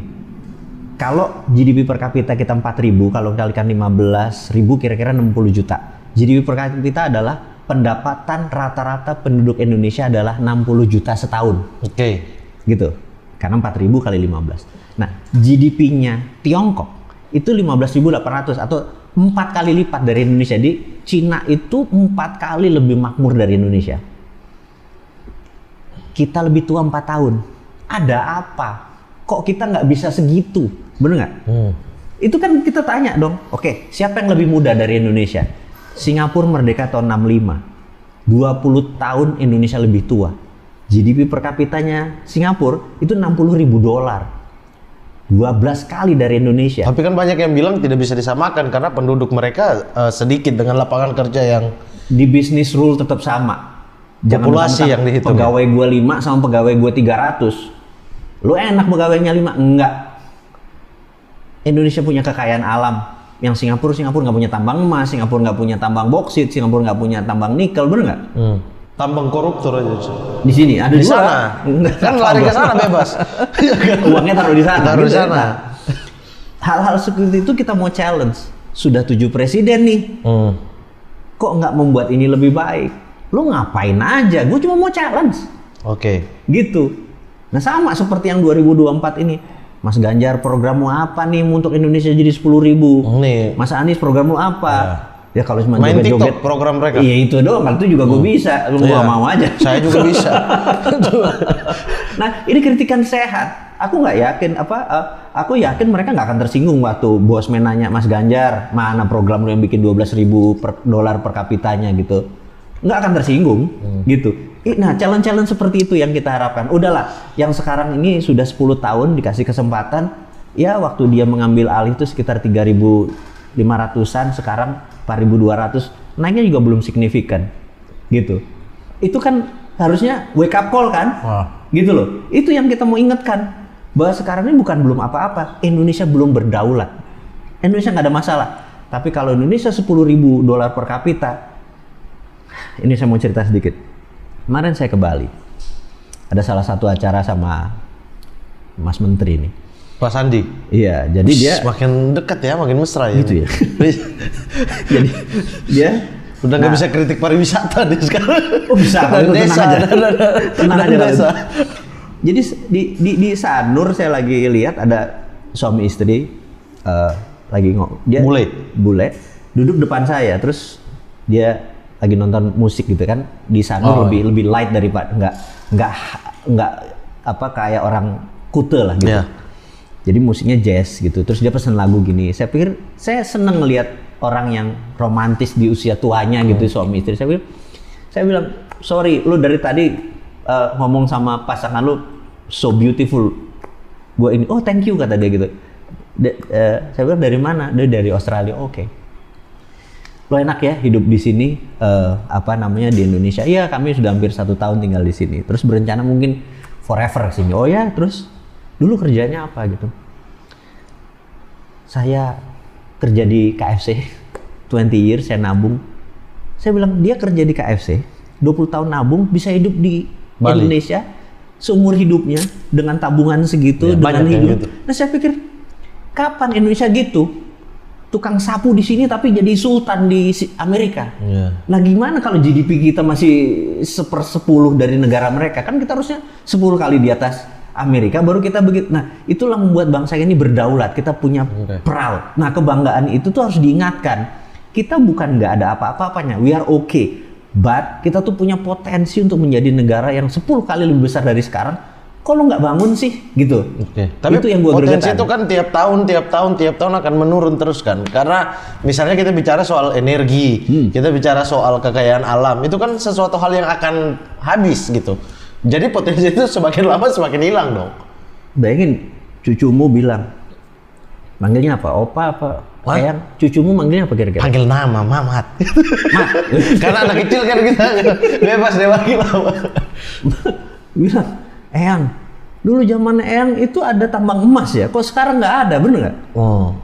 Kalau GDP per kapita kita 4.000, kalau kalikan 15.000 kira-kira 60 juta. GDP per kapita adalah pendapatan rata-rata penduduk Indonesia adalah 60 juta setahun. Oke. Gitu. Karena 4.000 kali 15. Nah, GDP-nya Tiongkok itu 15.800 atau 4 kali lipat dari Indonesia. Di Cina itu 4 kali lebih makmur dari Indonesia. Kita lebih tua 4 tahun. Ada apa? Kok kita nggak bisa segitu? Bener nggak? Itu kan kita tanya dong. Oke, siapa yang lebih muda dari Indonesia? Singapura merdeka tahun 65. 20 tahun Indonesia lebih tua. GDP per kapitanya Singapura itu $60.000. 12 kali dari Indonesia. Tapi kan banyak yang bilang tidak bisa disamakan karena penduduk mereka sedikit dengan lapangan kerja yang di bisnis rule tetap sama. Populasi yang dihitung. Pegawai gua 5 sama pegawai gua 300. Lu enak pegawainya 5? Enggak. Indonesia punya kekayaan alam. Yang Singapura nggak punya tambang emas, Singapura nggak punya tambang boksit, Singapura nggak punya tambang nikel, bener nggak? Tambang koruptor aja. Di sini ada di juga. Sana. Kan lari ke sana bebas. Uangnya taruh di sana. Taruh di gitu ya. sana. Nah, hal-hal seperti itu kita mau challenge. Sudah 7 presiden nih. Kok nggak membuat ini lebih baik? Lu ngapain aja? Gue cuma mau challenge. Oke. Gitu. Nah sama seperti yang 2024 ini. Mas Ganjar programmu apa nih untuk Indonesia jadi 10.000? Nih. Mas Anies programmu apa? Ya kalau cuma main joget-joget TikTok program mereka. Iya itu doang, itu juga gue bisa. Lu gak mau aja. Saya juga bisa. Nah ini kritikan sehat. Aku nggak yakin aku yakin mereka nggak akan tersinggung waktu bosman nanya Mas Ganjar mana program lu yang bikin 12.000 dolar per kapitanya gitu. Nggak akan tersinggung gitu. Nah challenge-challenge seperti itu yang kita harapkan. Udahlah, yang sekarang ini sudah 10 tahun dikasih kesempatan. Ya waktu dia mengambil alih itu sekitar 3.500-an, sekarang 4.200. Naiknya juga belum signifikan gitu. Itu kan harusnya wake up call kan? Gitu loh. Itu yang kita mau ingatkan. Bahwa sekarang ini bukan belum apa-apa. Indonesia belum berdaulat. Indonesia nggak ada masalah. Tapi kalau Indonesia 10.000 dolar per kapita, ini saya mau cerita sedikit. Kemarin saya ke Bali. Ada salah satu acara sama Mas Menteri nih. Pak Sandi. Iya, jadi dia makin dekat ya, makin mesra ya. Gitu ya. Jadi dia udah nggak bisa kritik pariwisata deh sekarang. Oh bisa, dan desa, tenang aja. Desa. Jadi di Sanur saya lagi lihat ada suami istri lagi dia bule duduk depan saya, terus dia lagi nonton musik gitu kan. Di Sanur lebih light daripada nggak apa kayak orang Kute lah gitu. Jadi musiknya jazz gitu. Terus dia pesan lagu gini. Saya pikir saya seneng ngelihat orang yang romantis di usia tuanya gitu, suami istri. Saya bilang, sorry, lu dari tadi ngomong sama pasangan lu so beautiful. Gua ini, oh thank you kata dia gitu. Saya bilang dari mana? Dia dari Australia. Oke. Lo enak ya hidup di sini di Indonesia. Iya, kami sudah hampir 1 tahun tinggal di sini. Terus berencana mungkin forever sini. Oh ya, terus dulu kerjanya apa gitu? Saya kerja di KFC 20 years, saya nabung. Saya bilang dia kerja di KFC 20 tahun nabung bisa hidup di Bali. Indonesia seumur hidupnya dengan tabungan segitu, dengan hidup. Gitu. Nah saya pikir kapan Indonesia gitu? Tukang sapu di sini tapi jadi sultan di Amerika. Nah gimana kalau GDP kita masih 1/10 dari negara mereka? Kan kita harusnya 10 kali di atas Amerika baru kita begitu. Nah itulah membuat bangsa ini berdaulat. Kita punya proud. Nah kebanggaan itu tuh harus diingatkan. Kita bukan nggak ada apa-apanya. We are okay. But kita tuh punya potensi untuk menjadi negara yang 10 kali lebih besar dari sekarang. Kalau nggak bangun sih gitu. Tapi itu yang gua potensi gergetan. itu kan tiap tahun akan menurun terus kan. Karena misalnya kita bicara soal energi, kita bicara soal kekayaan alam, itu kan sesuatu hal yang akan habis gitu. Jadi potensi itu semakin lama semakin hilang dong. Bayangin cucumu bilang, manggilnya apa? Opa apa? Wah? Eyang, cucumu manggilnya apa kira-kira? Panggil nama, Mamat. Mat. Karena anak kecil kan kita bebas dia panggil nama. Bilang, Eyang, dulu zaman Eyang itu ada tambang emas ya, kok sekarang nggak ada, bener nggak? Oh.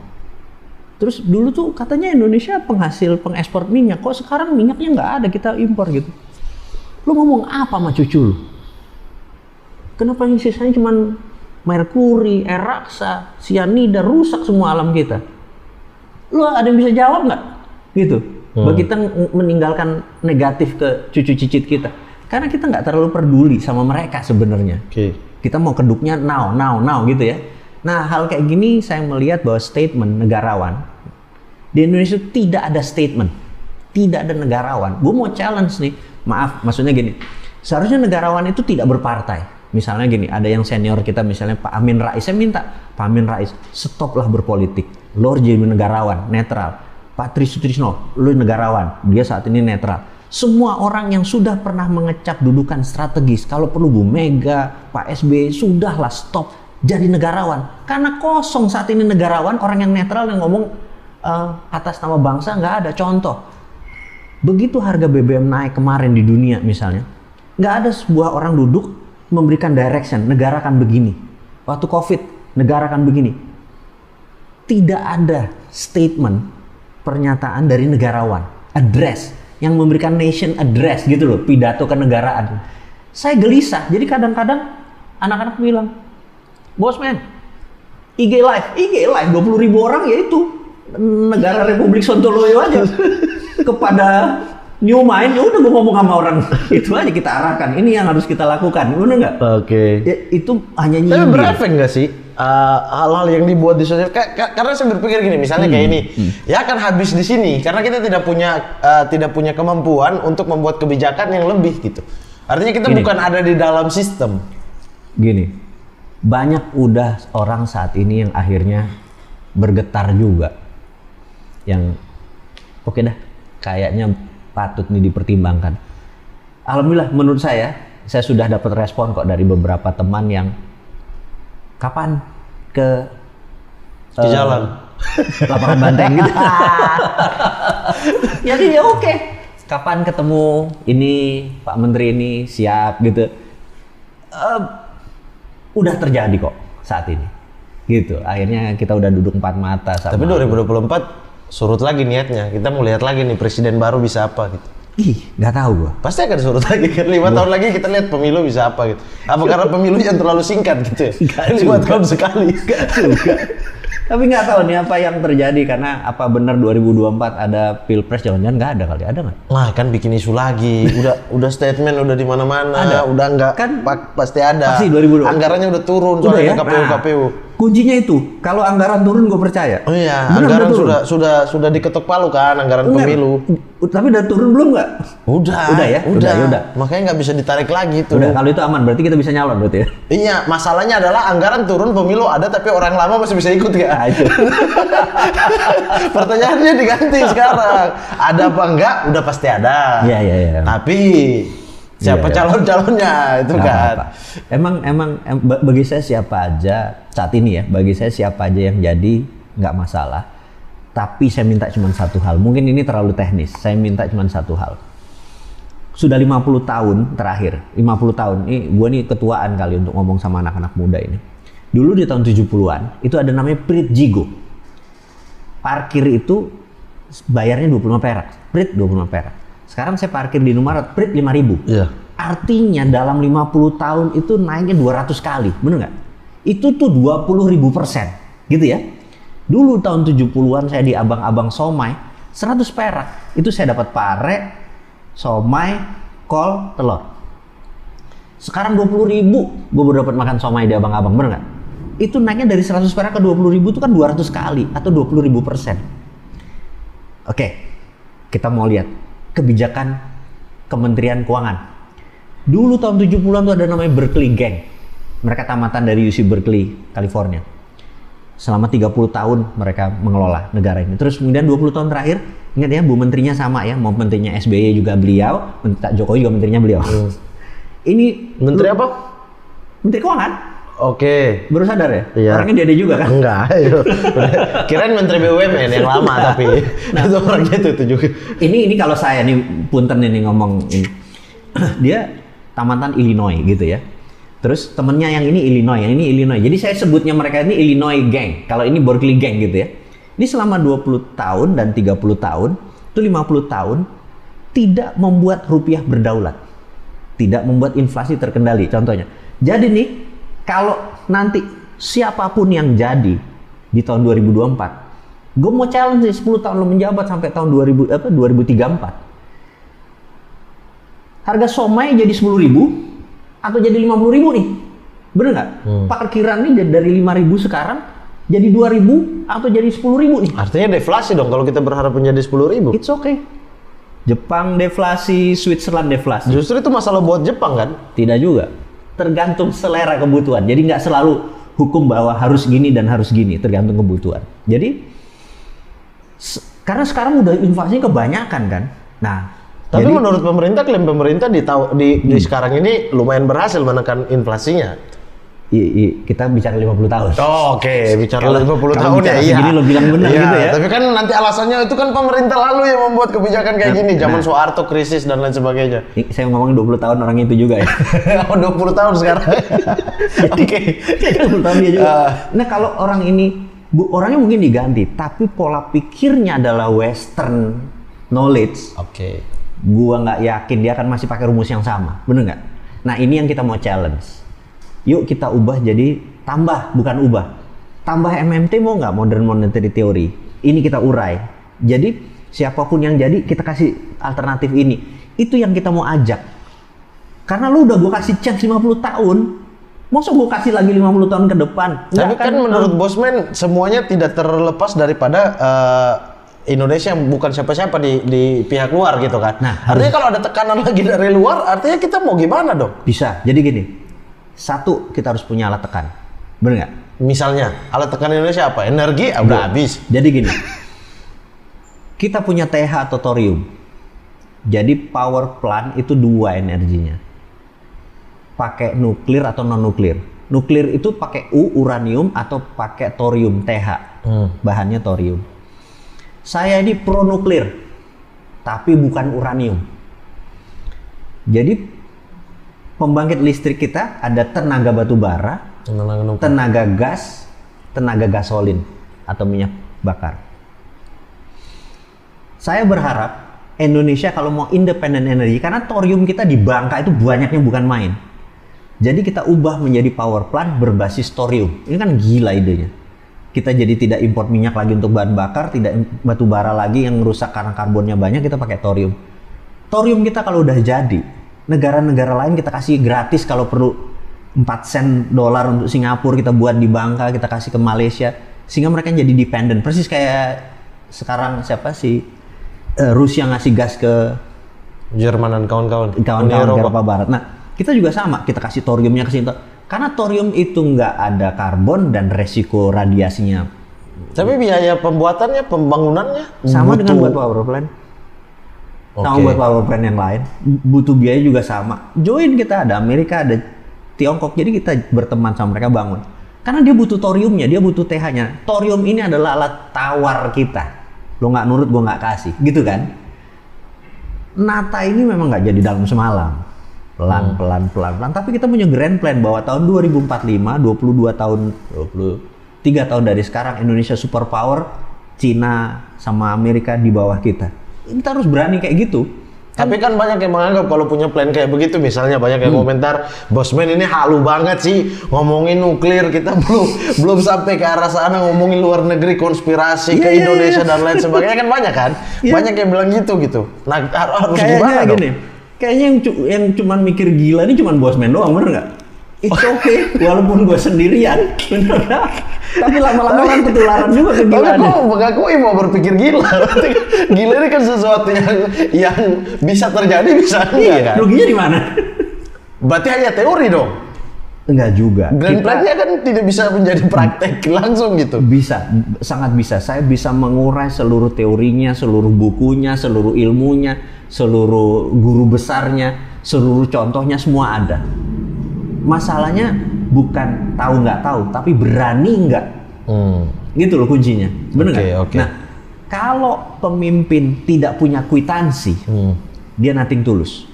Terus dulu tuh katanya Indonesia pengekspor minyak, kok sekarang minyaknya nggak ada, kita impor gitu. Lu ngomong apa sama cucu lu? Kenapa yang sisanya cuman merkuri, air raksa, sianida, rusak semua alam kita? Lu ada yang bisa jawab nggak? Gitu. Bagi kita meninggalkan negatif ke cucu cicit kita. Karena kita nggak terlalu peduli sama mereka sebenarnya. Oke. Kita mau keduknya now gitu ya. Nah, hal kayak gini saya melihat bahwa statement negarawan di Indonesia tidak ada statement, tidak ada negarawan. Gue mau challenge nih, maaf, maksudnya gini, seharusnya negarawan itu tidak berpartai. Misalnya gini, ada yang senior kita misalnya Pak Amin Rais, saya minta Pak Amin Rais stoplah berpolitik, lo harus jadi negarawan, netral. Pak Tri Sutrisno, lo negarawan, dia saat ini netral. Semua orang yang sudah pernah mengecap dudukan strategis, kalau perlu Bu Mega, Pak SBY, sudahlah stop jadi negarawan. Karena kosong saat ini negarawan, orang yang netral yang ngomong atas nama bangsa nggak ada. Contoh, begitu harga BBM naik kemarin di dunia misalnya, nggak ada sebuah orang duduk memberikan direction, negara akan begini. Waktu COVID, negara akan begini. Tidak ada statement, pernyataan dari negarawan, address, yang memberikan nation address gitu loh, pidato kenegaraan. Saya gelisah, jadi kadang-kadang anak-anak bilang, Bosman, IG live 20.000 orang ya itu negara Republik Sontoloyo aja. Kepada New Mind, ya udah gue ngomong sama orang itu aja kita arahkan. Ini yang harus kita lakukan, bener nggak? Oke. Ya, itu hanya Tapi berefek nggak sih hal-hal yang dibuat di sosial? Karena saya berpikir gini, misalnya kayak ini, ya akan habis di sini karena kita tidak punya kemampuan untuk membuat kebijakan yang lebih gitu. Artinya kita bukan ada di dalam sistem. Gini, banyak udah orang saat ini yang akhirnya bergetar juga, yang oke dah, kayaknya patut nih dipertimbangkan. Alhamdulillah menurut saya sudah dapat respon kok dari beberapa teman yang kapan ke jalan lapangan banteng gitu. Jadi ya oke. Kapan ketemu ini Pak Menteri ini siap gitu. Udah terjadi kok saat ini. Gitu. Akhirnya kita udah duduk empat mata sama. Tapi 2024 surut lagi niatnya. Kita mau lihat lagi nih presiden baru bisa apa gitu. Ih, nggak tahu gua. Pasti akan surut lagi kan. 5 tahun lagi kita lihat pemilu bisa apa gitu. Apa karena pemilu yang terlalu singkat gitu ya? 5 tahun sekali. Nggak juga. Tapi nggak tahu nih apa yang terjadi, karena apa benar 2024 ada pilpres, jangan-jangan nggak ada kali, ada nggak? Nah kan bikin isu lagi, udah statement udah di mana-mana, udah nggak kan pasti ada. Pasti 2024. Anggarannya udah turun soalnya ya? KPU. Kuncinya itu, kalau anggaran turun gue percaya. Oh iya, anggaran sudah diketok palu kan, anggaran pemilu. Tapi udah turun belum nggak? Udah ya. Makanya nggak bisa ditarik lagi tuh. Udah, kalau itu aman, berarti kita bisa nyalon berarti ya? Iya, masalahnya adalah anggaran turun, pemilu ada, tapi orang lama masih bisa ikut ya? Nah, itu. Pertanyaannya diganti sekarang. Ada apa enggak? Udah pasti ada. Iya. Tapi siapa calon-calonnya itu kan? Apa-apa. Emang bagi saya siapa aja saat ini ya, bagi saya siapa aja yang jadi nggak masalah. Tapi saya minta cuma satu hal, mungkin ini terlalu teknis, saya minta cuma satu hal. Sudah 50 tahun terakhir, 50 tahun, ini gue nih ketuaan kali untuk ngomong sama anak-anak muda ini. Dulu di tahun 70-an, itu ada namanya Prit Jigo. Parkir itu bayarnya 25 perak, Prit 25 perak. Sekarang saya parkir di Indomaret, Prit 5.000. Iya. Artinya dalam 50 tahun itu naiknya 200 kali, bener nggak? Itu tuh 20.000%, gitu ya. Dulu tahun 70-an saya di abang-abang somai, 100 perak. Itu saya dapat pare, somai, kol, telur. Sekarang 20.000, gue baru dapat makan somai di abang-abang, bener nggak? Itu naiknya dari 100 perak ke 20.000 itu kan 200 kali, atau 20.000%. Oke, kita mau lihat kebijakan Kementerian Keuangan. Dulu tahun 70-an tuh ada namanya Berkeley Gang. Mereka tamatan dari UC Berkeley, California. Selama 30 tahun mereka mengelola negara ini. Terus kemudian 20 tahun terakhir, ingat ya, Bu Menterinya sama ya, mau menterinya SBY juga beliau, Pak Jokowi juga menterinya beliau. Ini Menteri apa? Menteri Keuangan. Oke. Baru sadar ya? Iya. Orangnya dia juga kan? Enggak. Kirain Menteri BUMN yang lama tapi itu orangnya itu juga. Ini kalau saya nih punten ini ngomong ini. Dia tamatan Illinois gitu ya. Terus temennya yang ini Illinois, yang ini Illinois. Jadi saya sebutnya mereka ini Illinois gang. Kalau ini Berkeley gang gitu ya. Ini selama 20 tahun dan 30 tahun, itu 50 tahun tidak membuat rupiah berdaulat. Tidak membuat inflasi terkendali contohnya. Jadi nih kalau nanti siapapun yang jadi di tahun 2024, gue mau challenge 10 tahun lo menjabat sampai tahun 2034. Harga somai jadi 10.000 atau jadi 50.000 nih, bener nggak? Parkiran nih dari 5.000 sekarang jadi 2.000 atau jadi 10.000 nih. Artinya deflasi dong kalau kita berharap menjadi 10.000. It's okay. Jepang deflasi, Switzerland deflasi. Justru itu masalah buat Jepang kan? Tidak juga. Tergantung selera kebutuhan. Jadi nggak selalu hukum bahwa harus gini dan harus gini, tergantung kebutuhan. Jadi karena sekarang udah inflasinya kebanyakan kan. Nah, tapi menurut pemerintah, klaim pemerintah di sekarang ini lumayan berhasil menekan inflasinya. Kita bicara 50 tahun. Oh, oke, bicara 50 kalau tahun ya. Iya. Segini lo bilang benar iya, gitu ya. Tapi kan nanti alasannya itu kan pemerintah lalu yang membuat kebijakan kayak gini, zaman Soeharto krisis dan lain sebagainya. Saya ngomong 20 tahun orang itu juga ya. Oh, 20 tahun sekarang. Oke. 20 tahun dia juga. Nah, kalau orang ini orangnya mungkin diganti, tapi pola pikirnya adalah Western knowledge. Oke. Gua nggak yakin dia akan masih pakai rumus yang sama, bener nggak? Nah, ini yang kita mau challenge. Yuk kita ubah jadi bukan ubah. Tambah MMT mau nggak, modern monetary theory. Ini kita urai. Jadi siapapun yang jadi kita kasih alternatif ini. Itu yang kita mau ajak. Karena lu udah gue kasih chance 50 tahun. Masa gue kasih lagi 50 tahun ke depan? Tapi kan menurut Bosman semuanya tidak terlepas daripada Indonesia bukan siapa-siapa di pihak luar gitu kan. Nah, artinya kalau ada tekanan lagi dari luar, artinya kita mau gimana dong? Bisa. Jadi gini. Satu, kita harus punya alat tekan. Bener nggak? Misalnya, alat tekan Indonesia apa? Energi? Udah habis. Jadi gini, kita punya TH atau thorium. Jadi power plant itu dua energinya. Pakai nuklir atau non-nuklir. Nuklir itu pakai uranium atau pakai thorium, TH. Bahannya thorium. Saya ini pro nuklir, tapi bukan uranium. Jadi pembangkit listrik kita ada tenaga batu bara, tenaga gas, tenaga gasolin atau minyak bakar. Saya berharap Indonesia kalau mau independen energi, karena thorium kita di Bangka itu banyaknya bukan main. Jadi kita ubah menjadi power plant berbasis thorium. Ini kan gila idenya. Kita jadi tidak import minyak lagi untuk bahan bakar, tidak batu bara lagi yang rusak karena karbonnya banyak, kita pakai thorium. Thorium kita kalau udah jadi, negara-negara lain kita kasih gratis kalau perlu 4 sen dolar untuk Singapura kita buat di Bangka, kita kasih ke Malaysia sehingga mereka jadi dependent. Persis kayak sekarang siapa sih Rusia ngasih gas ke Jerman dan kawan-kawan Eropa Barat. Nah, kita juga sama, kita kasih thoriumnya ke situ. Karena thorium itu nggak ada karbon dan resiko radiasinya. Tapi biaya pembuatannya, pembangunannya sama dengan buat power plant. Sama buat power plant yang lain, butuh biaya juga sama. Join kita, ada Amerika, ada Tiongkok, jadi kita berteman sama mereka bangun. Karena dia butuh thoriumnya, dia butuh TH-nya. Thorium ini adalah alat tawar kita. Lo nggak nurut, gue nggak kasih, gitu kan? Nata ini memang nggak jadi dalam semalam. Pelan. Tapi kita punya grand plan bahwa tahun 2045, 23 tahun dari sekarang, Indonesia superpower, Cina sama Amerika di bawah kita. Kita harus berani kayak gitu. Tapi kan banyak yang menganggap kalau punya plan kayak begitu, misalnya banyak yang komentar, Bosman ini halu banget sih ngomongin nuklir, kita belum sampai ke arah sana, ngomongin luar negeri, konspirasi ke Indonesia dan lain sebagainya, kan banyak kan? Banyak yang bilang gitu. Nah, harus gimana dong? Kayaknya yang cuman mikir gila ini cuman Bosman doang, bener nggak? It's okay, walaupun gue sendirian, bener nggak? Tapi lama-lama kan ketularan juga kegilaan. Tapi kok mengakui mau berpikir gila? Gila ini kan sesuatu yang bisa terjadi, bisa enggak kan? Ruginya di mana? Berarti hanya teori dong? Enggak juga. Grand plan-nya kan tidak bisa menjadi praktek langsung gitu. Bisa, sangat bisa. Saya bisa mengurai seluruh teorinya, seluruh bukunya, seluruh ilmunya, seluruh guru besarnya, seluruh contohnya semua ada. Masalahnya bukan tahu nggak tahu, tapi berani nggak. Gitu loh kuncinya, bener nggak? Okay. Nah, kalau pemimpin tidak punya kwitansi, dia nothing tulus.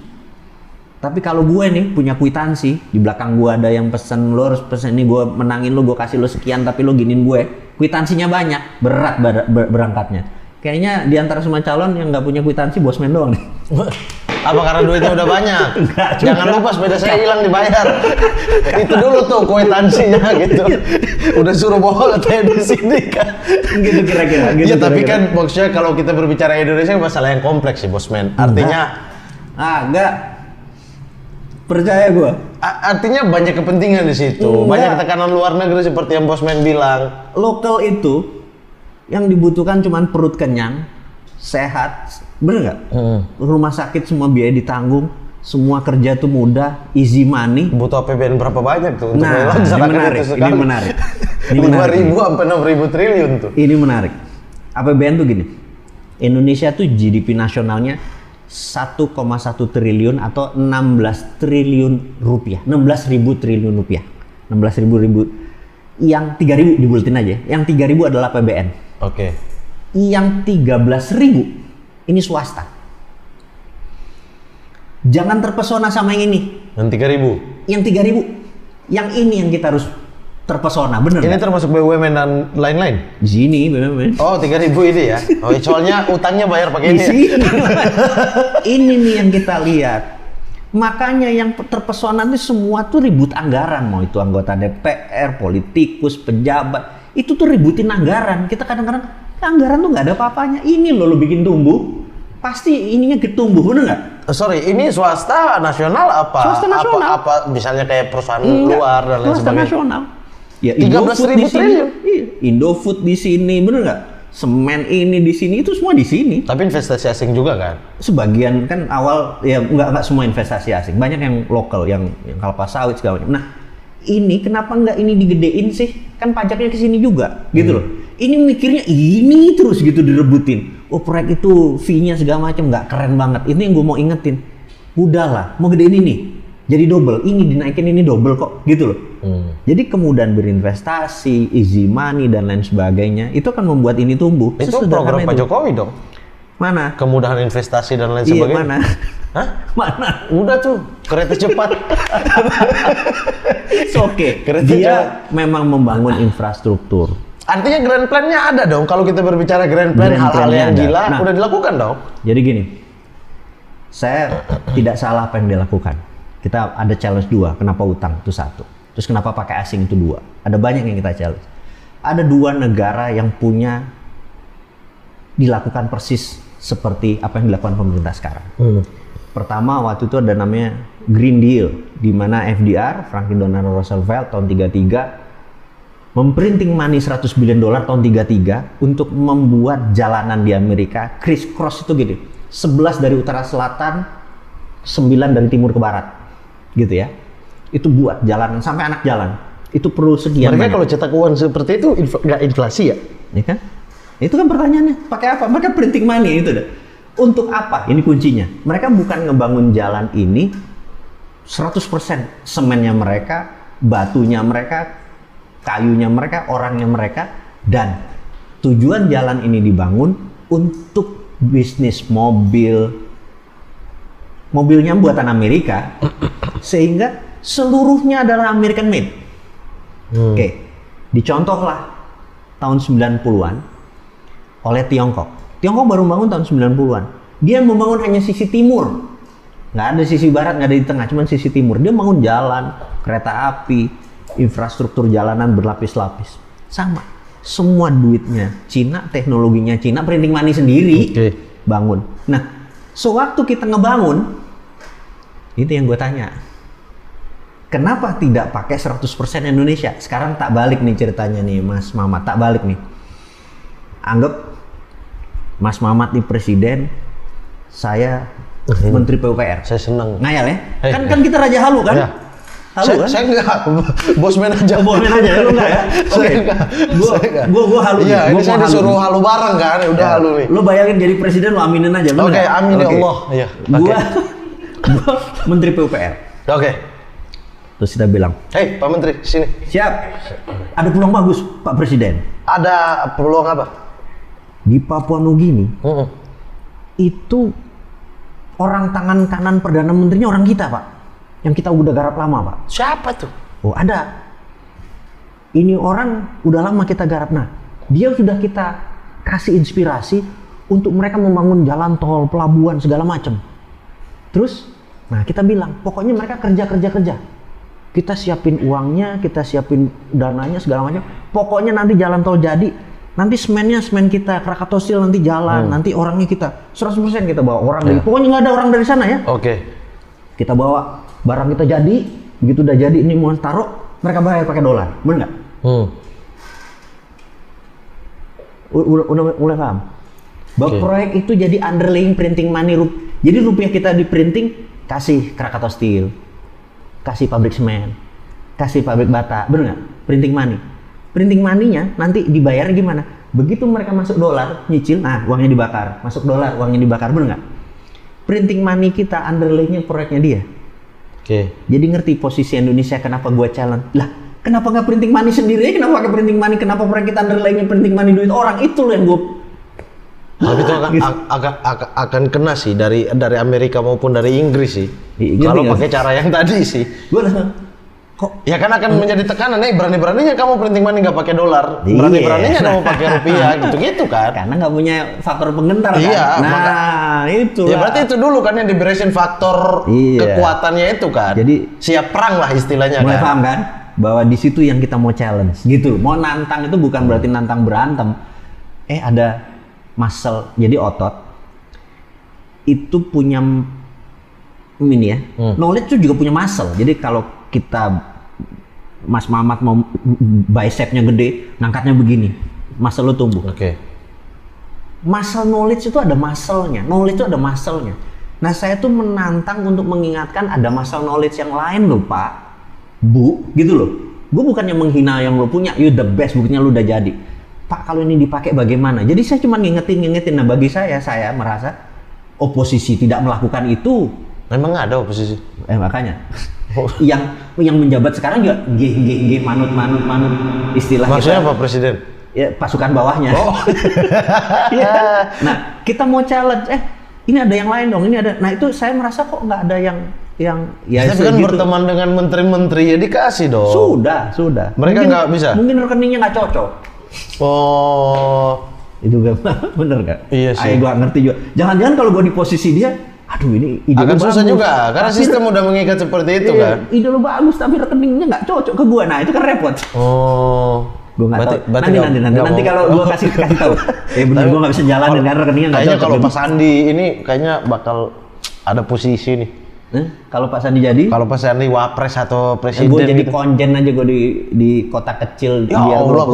Tapi kalau gue nih punya kwitansi, di belakang gue ada yang pesen, lo harus pesen ini, gue menangin lo, gue kasih lo sekian, tapi lo giniin gue, kwitansinya banyak, berat berangkatnya. Kayaknya di antara semua calon yang nggak punya kwitansi bosman doang nih. Apa karena duitnya udah banyak? Enggak juga. Jangan lupa sepeda saya hilang dibayar. Itu dulu tuh kwitansinya gitu. Udah suruh bawa katanya di sini kan. Gitu kira-kira. Gitu, Iya tapi kan maksudnya kalau kita berbicara Indonesia masalah yang kompleks sih bosman. Artinya enggak. Percaya gue. Artinya banyak kepentingan di situ. Banyak tekanan luar negeri seperti yang bosman bilang. Lokal itu yang dibutuhkan cuman perut kenyang, sehat, bener nggak? Rumah sakit semua biaya ditanggung, semua kerja tuh mudah, easy money. Butuh APBN berapa banyak tuh untuk Nah, ini menarik. 5.000 sampai 6.000 triliun tuh. Ini menarik. APBN tuh gini, Indonesia tuh GDP nasionalnya 1,1 triliun atau 16 triliun rupiah, 16.000 triliun rupiah, 16.000 yang 3.000 dibuletin aja, yang 3.000 adalah APBN. Oke. Yang 13.000 ini swasta. Jangan terpesona sama yang ini. Yang 3.000. Yang 3.000. Yang ini yang kita harus terpesona, bener Ini gak? termasuk BUMN dan lain-lain? Di sini, bener. Oh, 3.000 ini ya? Oh, soalnya utangnya bayar pakai Di ini ya? sini. Ini nih yang kita lihat. Makanya yang terpesona itu semua tuh ribut anggaran. Mau itu anggota DPR, politikus, pejabat. Itu tuh ributin anggaran. Kita kadang-kadang, anggaran tuh nggak ada apa-apanya. Ini loh lo bikin tumbuh. Pasti ininya ketumbuh, bener nggak? Sorry, ini swasta nasional apa? Swasta nasional. Apa misalnya kayak perusahaan luar dan lain Swasta sebagainya? nasional. Ya, 13.000 triliun. Iya, Indofood di sini, bener nggak? Semen ini di sini, itu semua di sini. Tapi investasi asing juga kan? Sebagian kan awal ya nggak semua investasi asing, banyak yang lokal, yang kelapa sawit segala macam. Nah, ini kenapa nggak ini digedein sih? Kan pajaknya ke sini juga, gitu loh. Ini mikirnya ini terus gitu direbutin. Oh, proyek itu fee-nya segala macam nggak keren banget. Ini yang gue mau ingetin. Udahlah, mau gedein ini. Jadi double, ini dinaikin ini double kok, gitu loh. Jadi kemudahan berinvestasi, easy money dan lain sebagainya, itu akan membuat ini tumbuh. Itu program Pak Jokowi dong. Mana? Kemudahan investasi dan lain Iya, sebagainya. mana? Hah? Mana? Udah tuh, kereta cepat. Oke, dia memang membangun infrastruktur. Artinya grand plan-nya ada dong. Kalau kita berbicara grand plan, Grand hal-hal plan-nya yang ada. gila Nah, udah dilakukan dong. Jadi gini, saya tidak salah apa yang dia lakukan. Kita ada challenge 2, kenapa utang itu 1. Terus kenapa pakai asing itu 2. Ada banyak yang kita challenge. Ada 2 negara yang punya dilakukan persis seperti apa yang dilakukan pemerintah sekarang. Pertama waktu itu ada namanya Green Deal, di mana FDR, Franklin Delano Roosevelt tahun 33 memprinting money $100 billion tahun 33 untuk membuat jalanan di Amerika criss cross itu gitu. 11 dari utara selatan, 9 dari timur ke barat. Gitu ya. Itu buat jalanan sampai anak jalan. Itu perlu sekian. Mereka kalau cetak uang seperti itu nggak inflasi ya? Ya kan? Itu kan pertanyaannya. Pakai apa? Mereka printing money itu deh. Untuk apa? Ini kuncinya. Mereka bukan ngebangun jalan ini 100% semennya mereka, batunya mereka, kayunya mereka, orangnya mereka, dan tujuan jalan ini dibangun untuk bisnis mobilnya buatan Amerika, sehingga seluruhnya adalah American made. Oke, dicontohlah tahun 90-an oleh Tiongkok. Tiongkok baru bangun tahun 90-an. Dia membangun hanya sisi timur. Nggak ada sisi barat, nggak ada di tengah, cuma sisi timur. Dia bangun jalan, kereta api, infrastruktur jalanan berlapis-lapis. Sama. Semua duitnya Cina, teknologinya Cina, printing money sendiri. Bangun. Nah, sewaktu kita ngebangun, itu yang gue tanya. Kenapa tidak pakai 100% Indonesia? Sekarang tak balik nih ceritanya nih Mas Mamat, tak balik nih. Anggap Mas Mamat nih presiden, saya Menteri PUPR. Saya senang. Ngayal ya? Kan kita Raja Halu kan? Ya. Halu kan? Saya enggak, bosman aja. Bosman aja, lu enggak ya? Oke. Gua halu nih. Iya, ini Gua saya mau disuruh halu bareng kan, ya udah halu nih. Lu bayangin jadi presiden, lu aminin aja. Oke, amin ya Allah. Iya. Gua Menteri PUPR. Oke. Terus kita bilang, Hei Pak Menteri, sini. siap, ada peluang bagus Pak Presiden. Ada peluang apa? Di Papua Nugini, itu orang tangan kanan Perdana Menterinya orang kita Pak. Yang kita udah garap lama Pak. Siapa tuh? Oh ada. Ini orang udah lama kita garap. Nah, dia sudah kita kasih inspirasi untuk mereka membangun jalan tol, pelabuhan, segala macam. Terus, nah kita bilang, pokoknya mereka kerja. Kita siapin uangnya, kita siapin dananya, segala macam. Pokoknya nanti jalan tol jadi, nanti semen kita, Krakatau Steel nanti jalan, nanti orangnya kita 100% kita bawa orang dari, pokoknya nggak ada orang dari sana ya. Oke. Kita bawa barang kita jadi, begitu udah jadi ini mau taruh, mereka bayar pakai dolar, bener nggak? Udah mulai paham? Bahwa proyek itu jadi underlying printing money, jadi rupiah kita di printing, kasih Krakatau Steel, kasih pabrik semen, kasih pabrik bata, bener nggak? Printing money. Printing money-nya nanti dibayar gimana? Begitu mereka masuk dolar, nyicil, nah uangnya dibakar. Masuk dolar, uangnya dibakar, bener nggak? Printing money kita, underlying-nya proyeknya dia. Oke. Jadi ngerti posisi Indonesia, kenapa gua challenge. Lah, kenapa nggak printing money sendiri? Kenapa pakai printing money? Kenapa proyek kita underlying-nya printing money duit orang? Itu loh yang gua... Tapi itu akan kena sih dari Amerika maupun dari Inggris sih. Kalau pakai cara yang tadi sih. Gua kok ya kan akan menjadi tekanan, berani-beraninya kamu printing money nggak pakai dolar, berani-beraninya kamu pakai rupiah, gitu-gitu kan? Karena nggak punya faktor penggentar kan? Iya, nah itu. Ya berarti itu dulu kan yang diberesin faktor kekuatannya itu kan. Jadi siap perang lah istilahnya. Mulai kan? paham kan? Bahwa di situ yang kita mau challenge, gitu. Mau nantang itu bukan berarti nantang berantem. Ada muscle, jadi otot itu punya ini ya. Knowledge itu juga punya muscle. Jadi kalau kita Mas Mamat mau bicepnya gede, ngangkatnya begini, muscle lo tumbuh. Oke. Muscle knowledge itu ada muscle-nya, knowledge itu ada muscle-nya. Nah saya tuh menantang untuk mengingatkan ada muscle knowledge yang lain loh Pak, Bu, gitu loh. Gue bukannya menghina yang lo punya, you the best, buktinya lo udah jadi. Pak kalau ini dipakai bagaimana? Jadi saya cuma ngingetin. Nah bagi saya merasa oposisi tidak melakukan itu. Memang ada oposisi? Makanya. yang menjabat sekarang juga manut istilah. Maksudnya kita, apa Presiden? Ya pasukan bawahnya. Oh. Ya. Nah kita mau challenge, ini ada yang lain dong, ini ada. Nah itu saya merasa kok nggak ada yang ya. Tapi kan gitu. Berteman dengan menteri-menteri ya dikasih dong. Sudah. Mereka nggak bisa. Mungkin rekeningnya nggak cocok. Oh. Itu gak bener nggak? Iya sih. Gua ngerti juga. Jangan-jangan kalau gua di posisi dia, aduh ini ide akan susah bagus. juga karena sistem udah mengikat seperti itu kan. Ide lu bagus tapi rekeningnya nggak cocok ke gua. Nah itu kan repot. Oh. Gua nggak tahu. Nanti kalau gua kasih tahu. Bener gua nggak bisa jalanin karena rekeningnya nggak cocok. Kayaknya kalau Pak Sandi ini kayaknya bakal ada posisi nih. Kalau Pak Sandi jadi? Kalau Pak Sandi wapres atau presiden. Gue jadi gitu. konjen aja gue di kota kecil. Ya Allah,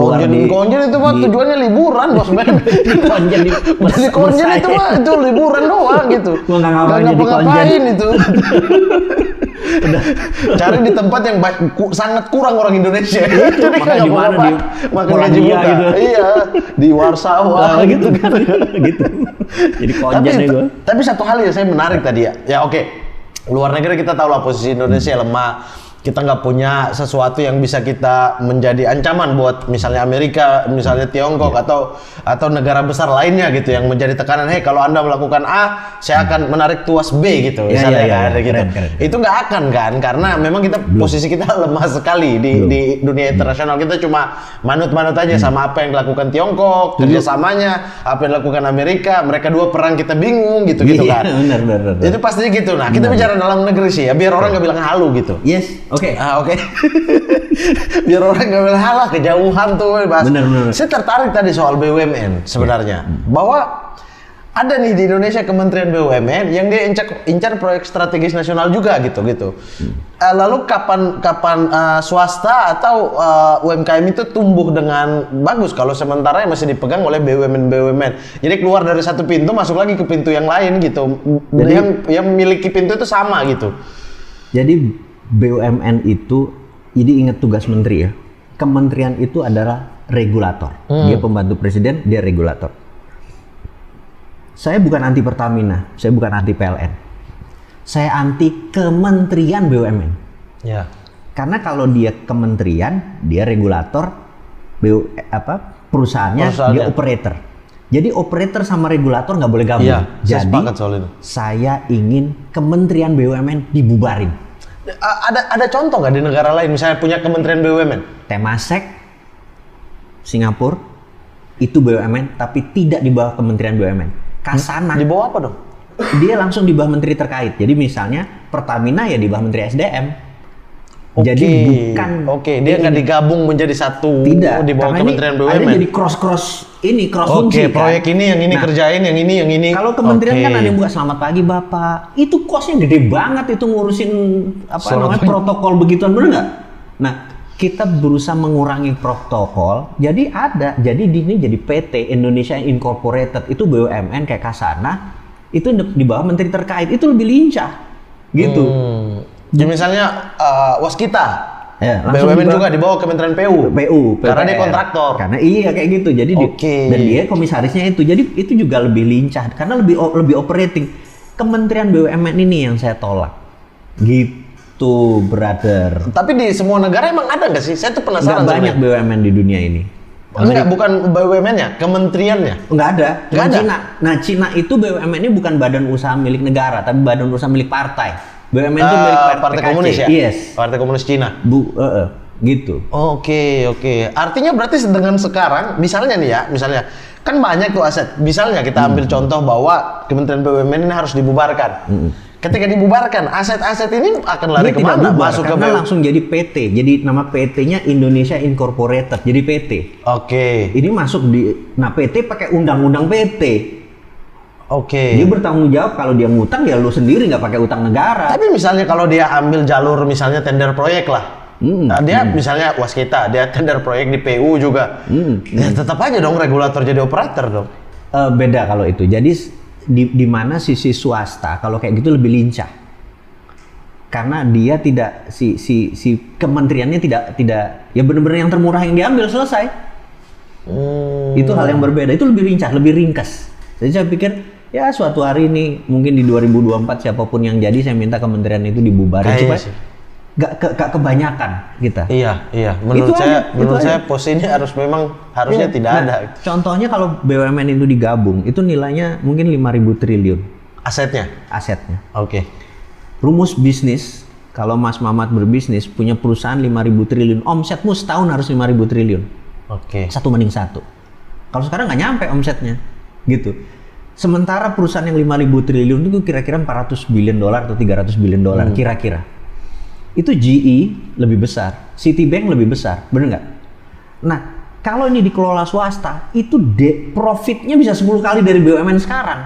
konjen itu mah tujuannya liburan bos men. Jadi konjen itu mah itu liburan doang gitu. Gue nggak ngapain itu. Cari di tempat yang sangat kurang orang Indonesia. Jadi makan di mana di makan gaji muda gitu. Iya, di Warsawa gitu kan. Gitu. Jadi konjen ya gue. Tapi satu hal ya saya menarik tadi ya. Ya oke. Luar negeri kita tahu lah posisi Indonesia lemah, kita nggak punya sesuatu yang bisa kita menjadi ancaman buat misalnya Amerika, misalnya Tiongkok atau negara besar lainnya gitu yang menjadi tekanan. Hey kalau Anda melakukan A, saya akan menarik tuas B gitu misalnya kan gitu. Keren. Itu nggak akan kan karena memang kita posisi kita lemah sekali di dunia internasional. Kita cuma manut-manut aja sama apa yang dilakukan Tiongkok, kerjasamanya, apa yang dilakukan Amerika. Mereka dua perang kita bingung gitu kan. Benar. Itu pastinya gitu. Nah kita bicara dalam negeri sih ya biar orang nggak bilang halu gitu. Yes. Oke. Biar orang nggak bilang halah kejauhan tuh bahas. Bener. Saya tertarik tadi soal BUMN sebenarnya. Bahwa ada nih di Indonesia Kementerian BUMN yang dia incar proyek strategis nasional juga gitu. Lalu kapan swasta atau UMKM itu tumbuh dengan bagus kalau sementara yang masih dipegang oleh BUMN. Jadi keluar dari satu pintu masuk lagi ke pintu yang lain gitu. Jadi, yang memiliki pintu itu sama gitu. Jadi BUMN itu, jadi ingat tugas menteri ya. Kementerian itu adalah regulator. Dia pembantu presiden, dia regulator. Saya bukan anti Pertamina, saya bukan anti PLN. Saya anti Kementerian BUMN. Ya. Karena kalau dia kementerian, dia regulator, perusahaannya dia operator. Jadi operator sama regulator nggak boleh gabung. Iya, saya sepakat soal itu. Saya ingin Kementerian BUMN dibubarin. Ada contoh nggak di negara lain misalnya punya Kementerian BUMN? Temasek, Singapura, itu BUMN tapi tidak di bawah Kementerian BUMN. Kasana. Di bawah apa dong? Dia langsung di bawah menteri terkait. Jadi misalnya Pertamina ya di bawah Menteri SDM. Jadi bukan. Dia nggak digabung menjadi satu di bawah Kementerian BUMN. Ada jadi cross fungsi. Proyek ini yang ini kerjain, yang ini. Kalau kementerian kan ada yang buat selamat pagi Bapak. Itu costnya gede banget itu ngurusin protokol begituan, bener nggak? Nah, kita berusaha mengurangi protokol. Jadi ini jadi PT Indonesia Incorporated itu BUMN kayak Kasana itu di bawah menteri terkait itu lebih lincah, gitu. Jadi misalnya Waskita, BUMN juga di bawah Kementerian PU, karena dia kontraktor. Karena iya kayak gitu. Jadi dan dia komisarisnya itu. Jadi itu juga lebih lincah karena lebih operating. Kementerian BUMN ini yang saya tolak. Gitu, brother. Tapi di semua negara emang ada nggak sih? Saya tuh penasaran. Nggak banyak BUMN di dunia ini. Enggak, bukan BUMN-nya, kementeriannya. Nggak ada. Nggak ada. Cina. Nah, Cina itu BUMN-nya bukan badan usaha milik negara, tapi badan usaha milik partai. BUMN itu milik Partai PKC. Komunis ya? Yes. Partai Komunis Cina. Gitu. Oke. Artinya berarti dengan sekarang, misalnya nih ya, kan banyak tuh aset. Misalnya kita ambil contoh bahwa Kementerian BUMN ini harus dibubarkan. Ketika dibubarkan, aset-aset ini akan lari kemana? Masuk karena langsung jadi PT. Jadi nama PT-nya Indonesia Incorporated. Jadi PT. Oke. Ini masuk nah PT pakai undang-undang PT. Oke. Dia bertanggung jawab kalau dia ngutang ya lu sendiri nggak pakai utang negara. Tapi misalnya kalau dia ambil jalur misalnya tender proyek lah. Dia misalnya Waskita, dia tender proyek di PU juga. Ya tetap aja dong regulator jadi operator dong. Beda kalau itu. Jadi di mana sisi swasta kalau kayak gitu lebih lincah. Karena dia tidak si kementeriannya tidak ya benar-benar yang termurah yang diambil selesai. Itu hal yang berbeda. Itu lebih lincah, lebih ringkas. Jadi saya pikir ya suatu hari ini mungkin di 2024 siapapun yang jadi saya minta kementerian itu dibubarin supaya gak kebanyakan kita. Iya. Menurut saya pos ini harusnya tidak ada. Contohnya kalau BUMN itu digabung, itu nilainya mungkin 5.000 triliun. Asetnya. Oke. Rumus bisnis, kalau Mas Mamat berbisnis punya perusahaan 5.000 triliun, omsetmu setahun harus 5.000 triliun. Oke. 1 banding 1. Kalau sekarang nggak nyampe omsetnya, gitu. Sementara perusahaan yang 5.000 triliun itu kira-kira 400 billion dolar atau 300 billion dolar kira-kira. Itu GE lebih besar, Citibank lebih besar, bener nggak? Nah, kalau ini dikelola swasta, itu profitnya bisa 10 kali dari BUMN sekarang.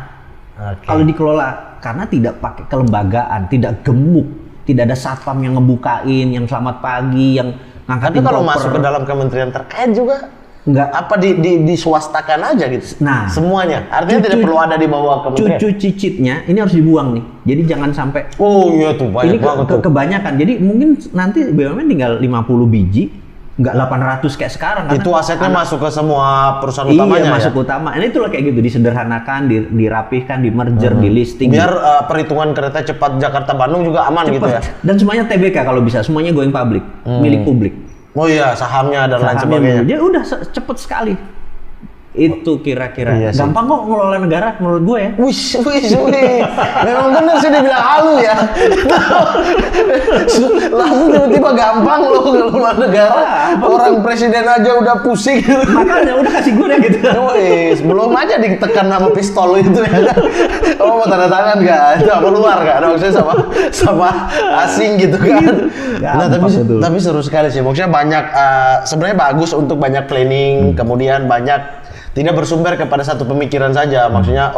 Kalau dikelola, karena tidak pakai kelembagaan, tidak gemuk, tidak ada satpam yang ngebukain, yang selamat pagi, yang ngangkatin koper. Tapi kalau masuk ke dalam kementerian terkait juga nggak apa diswastakan aja gitu. Nah, semuanya. Artinya tidak perlu ada di bawah kementerian. Cucu cicitnya ini harus dibuang nih. Jadi jangan sampai. Oh iya tuh banyak banget tuh. Kebanyakan. Jadi mungkin nanti BUMN tinggal 50 biji, nggak 800 kayak sekarang. Itu asetnya masuk ke semua perusahaan utamanya. Iya, masuk utama. Ini itulah kayak gitu, disederhanakan, dirapihkan, di merger, di listing. Biar perhitungan kereta cepat Jakarta Bandung juga aman gitu ya. Dan semuanya TBK kalau bisa, semuanya going public, milik publik. Oh iya, sahamnya dan lain sebagainya. Jadi udah cepet sekali. Itu kira-kira. Iya gampang kok ngelola negara menurut gue ya. Wih. Memang bener sih dibilang halu ya. Langsung tiba-tiba gampang loh ngelola negara. Orang presiden aja udah pusing. Makanya udah kasih gue deh gitu. Wih, belum aja ditekan sama pistol itu ya kan. Oh, mau tanda tangan gak? Itu apa luar gak? Ada maksudnya sama asing gitu kan. Nah, tapi seru sekali sih. Maksudnya banyak sebenarnya bagus untuk banyak planning, kemudian banyak tidak bersumber kepada satu pemikiran saja. Maksudnya,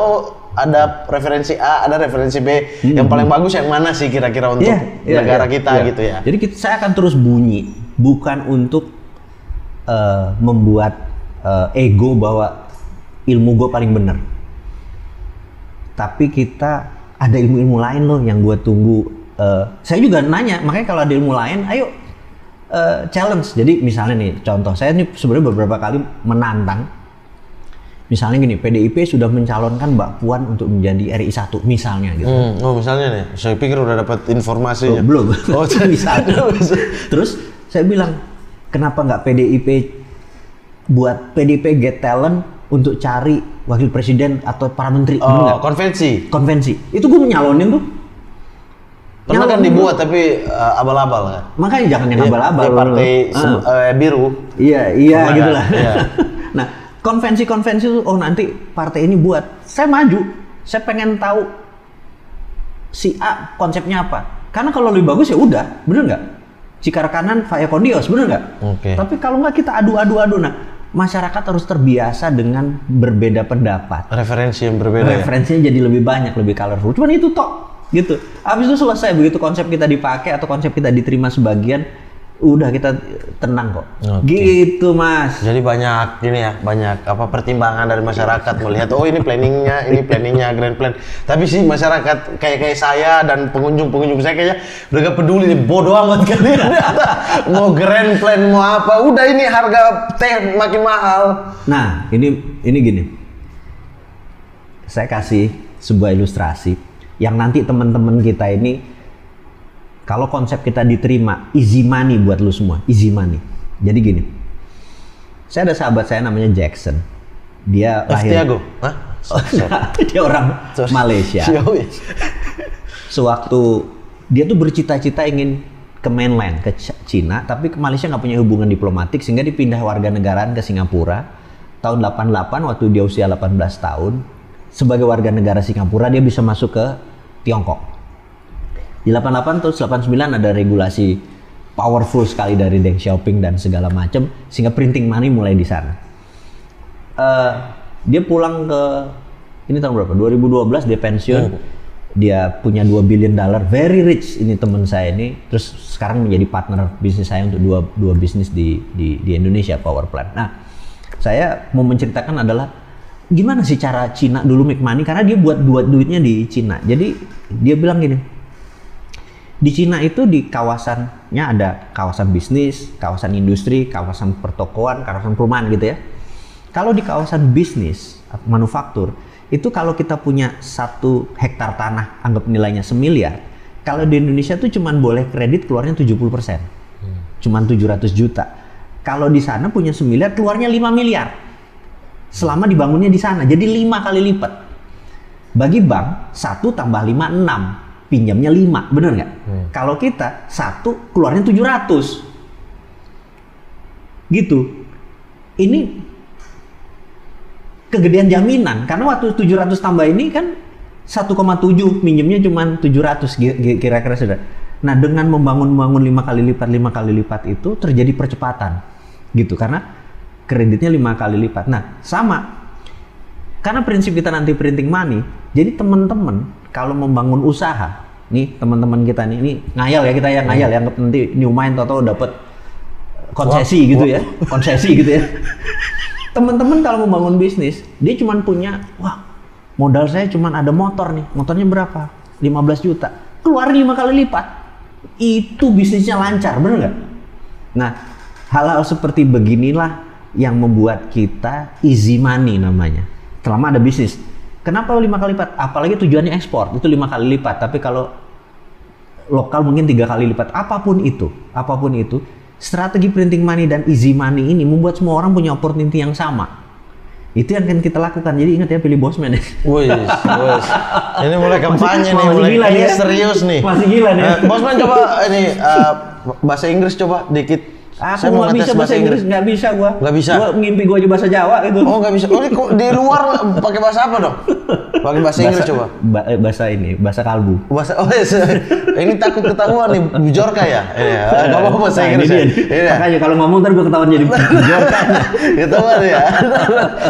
ada referensi A, ada referensi B. Yang paling bagus yang mana sih kira-kira untuk negara kita gitu ya. Jadi saya akan terus bunyi, bukan untuk membuat ego bahwa ilmu gue paling benar. Tapi kita ada ilmu-ilmu lain loh yang gue tunggu. Saya juga nanya, makanya kalau ada ilmu lain, ayo challenge. Jadi misalnya nih, contoh saya ini sebenarnya beberapa kali menantang Misalnya gini, PDIP sudah mencalonkan Mbak Puan untuk menjadi RI 1 misalnya gitu. Oh misalnya nih, saya pikir udah dapat informasinya. Belum. Oh misalnya. Terus saya bilang, kenapa nggak PDIP buat PDIP get talent untuk cari wakil presiden atau para menteri? Oh, konvensi. Itu gue menyalonin tuh. Pernah kan dibuat tapi abal-abal kan? Makanya jangan yang abal-abal. Ya, partai biru. Iya Pernah gitulah. kan? Iya. Nah, konvensi itu nanti partai ini buat. Saya maju. Saya pengen tahu si A konsepnya apa. Karena kalau lebih bagus ya udah, bener nggak? Cikar kanan, Vaya Kondios, bener nggak? Oke. Tapi kalau nggak kita adu. Nah, masyarakat harus terbiasa dengan berbeda pendapat. Referensi yang berbeda. Referensinya jadi lebih banyak, lebih colorful. Cuman itu tok. Gitu. Habis itu selesai, begitu konsep kita dipakai atau konsep kita diterima sebagian, udah kita tenang kok. Gitu Mas. Jadi banyak banyak pertimbangan dari masyarakat melihat ini planningnya grand plan. Tapi sih masyarakat kayak saya dan pengunjung saya kayaknya udah gak peduli, bodoh amat kali. Mau grand plan mau apa, udah ini harga teh makin mahal. Nah ini gini, saya kasih sebuah ilustrasi yang nanti teman-teman kita ini, kalau konsep kita diterima, easy money buat lu semua, easy money. Jadi gini, saya ada sahabat saya namanya Jackson. Dia lahir. Tiago? Hah? Dia orang Malaysia. Sewaktu dia tuh bercita-cita ingin ke mainland, ke Cina, tapi ke Malaysia nggak punya hubungan diplomatik, sehingga dipindah warga negaraan ke Singapura. Tahun 88 waktu dia usia 18 tahun, sebagai warga negara Singapura dia bisa masuk ke Tiongkok. Di 88 terus 89 ada regulasi powerful sekali dari Deng Xiaoping dan segala macam, sehingga printing money mulai di sana. Dia pulang ke ini tahun berapa? 2012 dia pensiun. Dia punya $2 billion, very rich ini teman saya ini. Terus sekarang menjadi partner bisnis saya untuk dua bisnis di Indonesia, Power Plant. Nah, saya mau menceritakan adalah gimana sih cara Cina dulu make money, karena dia buat duitnya di Cina. Jadi dia bilang gini, di Cina itu di kawasannya ada kawasan bisnis, kawasan industri, kawasan pertokoan, kawasan perumahan gitu ya. Kalau di kawasan bisnis, manufaktur, itu kalau kita punya 1 hektar tanah, anggap nilainya $1 miliar, kalau di Indonesia tuh cuman boleh kredit keluarnya 70%, cuman 700 juta. Kalau di sana punya $1 miliar, keluarnya 5 miliar. Selama dibangunnya di sana, jadi 5 kali lipat. Bagi bank, 1 tambah 5, 6. Pinjamnya 5, bener nggak? Kalau kita, 1 keluarnya 700. Gitu. Ini kegedean jaminan, karena waktu 700 tambah ini kan 1,7, pinjamnya cuma 700 kira-kira sudah. Nah, dengan membangun 5 kali lipat itu terjadi percepatan. Gitu, karena kreditnya 5 kali lipat. Nah, sama. Karena prinsip kita nanti printing money, jadi teman-teman kalau membangun usaha, nih teman-teman kita nih, ini ngayal ya kita ya, ngayal ya, nanti new mind atau dapat konsesi gitu ya. Konsesi gitu ya. Teman-teman kalau membangun bisnis, dia cuma punya, modal saya cuma ada motor nih. Motornya berapa? 15 juta. Keluar 5 kali lipat. Itu bisnisnya lancar, bener nggak? Nah, hal-hal seperti beginilah yang membuat kita easy money namanya. Selama ada bisnis. Kenapa 5 kali lipat? Apalagi tujuannya ekspor, itu 5 kali lipat. Tapi kalau lokal mungkin 3 kali lipat. Apapun itu, strategi printing money dan easy money ini membuat semua orang punya opportunity yang sama. Itu yang akan kita lakukan. Jadi ingat ya, pilih Bosman ya. Wih. Ini mulai kampanye nih, mulai gila ini ya. Serius nih. Masih gila nih. Bosman coba ini bahasa Inggris coba dikit. Aku nggak bisa bahasa Inggris, nggak bisa gua. Nggak bisa. Gua ngimpi gua aja bahasa Jawa gitu. Oh nggak bisa. Oh ini di luar pakai bahasa apa dong? Pakai bahasa Inggris coba. Bahasa kalbu. Ini takut ketahuan nih, Bjorka ya? Iya. Nggak mau bahasa Inggris ya? Iya. Makanya kalau ngomong ntar gua ketahuan jadi Bjorka. Ketahuan ya.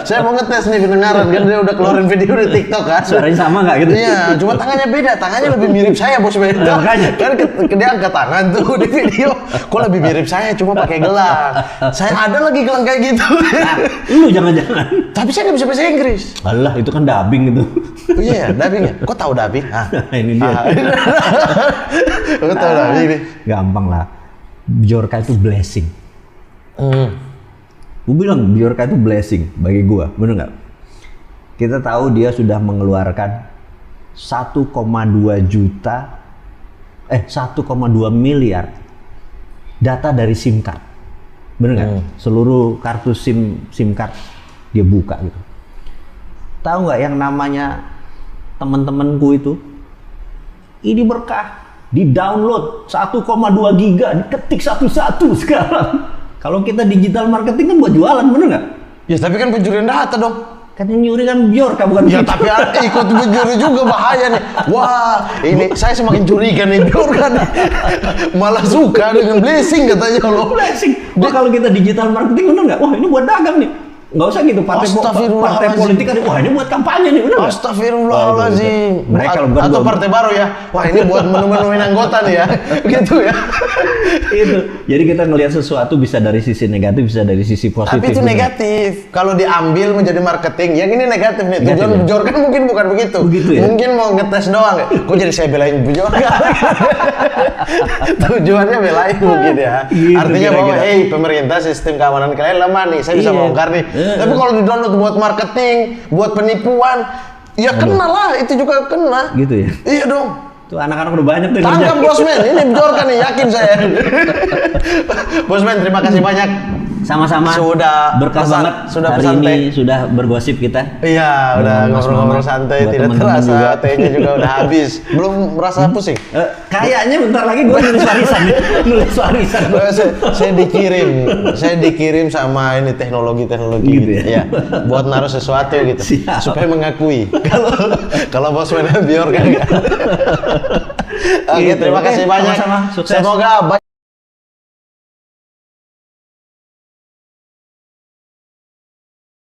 Saya mau ngetes nih pendengaran kan, dia udah keluarin video di TikTok kan. Suaranya sama nggak gitu? Iya, cuma tangannya beda. Tangannya lebih mirip saya, Bos Beda. Makanya. Kan dia angkat tangan tuh di video. Kok lebih mirip saya, cuma pakai gelang. Saya ada lagi gelang kayak gitu. Nah, lu jangan-jangan. Tapi saya nggak bisa bahasa Inggris. Alah, itu kan dubbing gitu. Oh iya, dubbing ya? Kok tahu dubbing? Ini dia. Kok tahu dubbing nih? Gampang lah. Bjorka itu blessing. Gue bilang Bjorka itu blessing bagi gua, bener nggak? Kita tahu dia sudah mengeluarkan 1,2 miliar data dari SIM card. Bener nggak? Seluruh kartu SIM card dia buka gitu. Tahu nggak yang namanya teman-temanku itu? Ini berkah. Di-download 1,2 giga, diketik satu-satu sekarang. Kalau kita digital marketing kan buat jualan, bener nggak? Ya tapi kan pencurian data dong. Kan yang nyuri kan Bjorka bukan Ya kita. tapi ikut mencuri juga bahaya nih. Wah, ini saya semakin curiga nih Bjorka nih. Malah suka dengan blessing katanya loh. Blessing. Wah, kalau kita digital marketing bener nggak? Wah, ini buat dagang nih. Nggak usah gitu, partai Astagfirullahaladzim. politik kan, wah ini buat kampanye nih, bener nggak? Astagfirullahaladzim. Mereka kalau bukan Atau partai baru ya. Wah, ini buat menu-menuin anggota nih ya. Gitu ya. Itu. Jadi kita ngelihat sesuatu bisa dari sisi negatif, bisa dari sisi positif. Tapi itu bener. negatif. Kalau diambil menjadi marketing, yang ini negatif nih. Negatif, Tujuan ya? Bjorka mungkin bukan begitu. Begitu ya? Mungkin mau ngetes doang. Kok jadi saya belain Bjorka? Tujuannya belain mungkin ya. Gitu, Artinya bahwa, kira-kira. pemerintah sistem keamanan kalian lemah nih. Saya bisa Iya. bongkar nih. Tapi kalau di-download buat marketing, buat penipuan, ya kena lah. Itu juga kena. Gitu ya. Iya dong. Tuh anak-anak udah banyak tuh yang Tangkap kerja. Bosman, ini Bjorka nih, yakin saya. Bosman, terima kasih banyak. Sama-sama. Sudah berkah pesan- banget. sudah Hari pesan ini teh. sudah bergosip kita. Iya, udah Dengan Mas ngobrol-ngobrol Mamat. santai, Buat tidak teman-teman terasa juga. tehnya juga udah habis. Belum merasa pusing. Kayaknya bentar lagi gue nulis warisan nih. Nulis warisan. Saya dikirim sama ini teknologi Gitu ya? Iya, buat naruh sesuatu gitu. Siap. Supaya mengakui. Kalau Bosman Bjorka enggak. Oke, Gitu. terima kasih Oke, banyak. sama-sama. Sukses. Semoga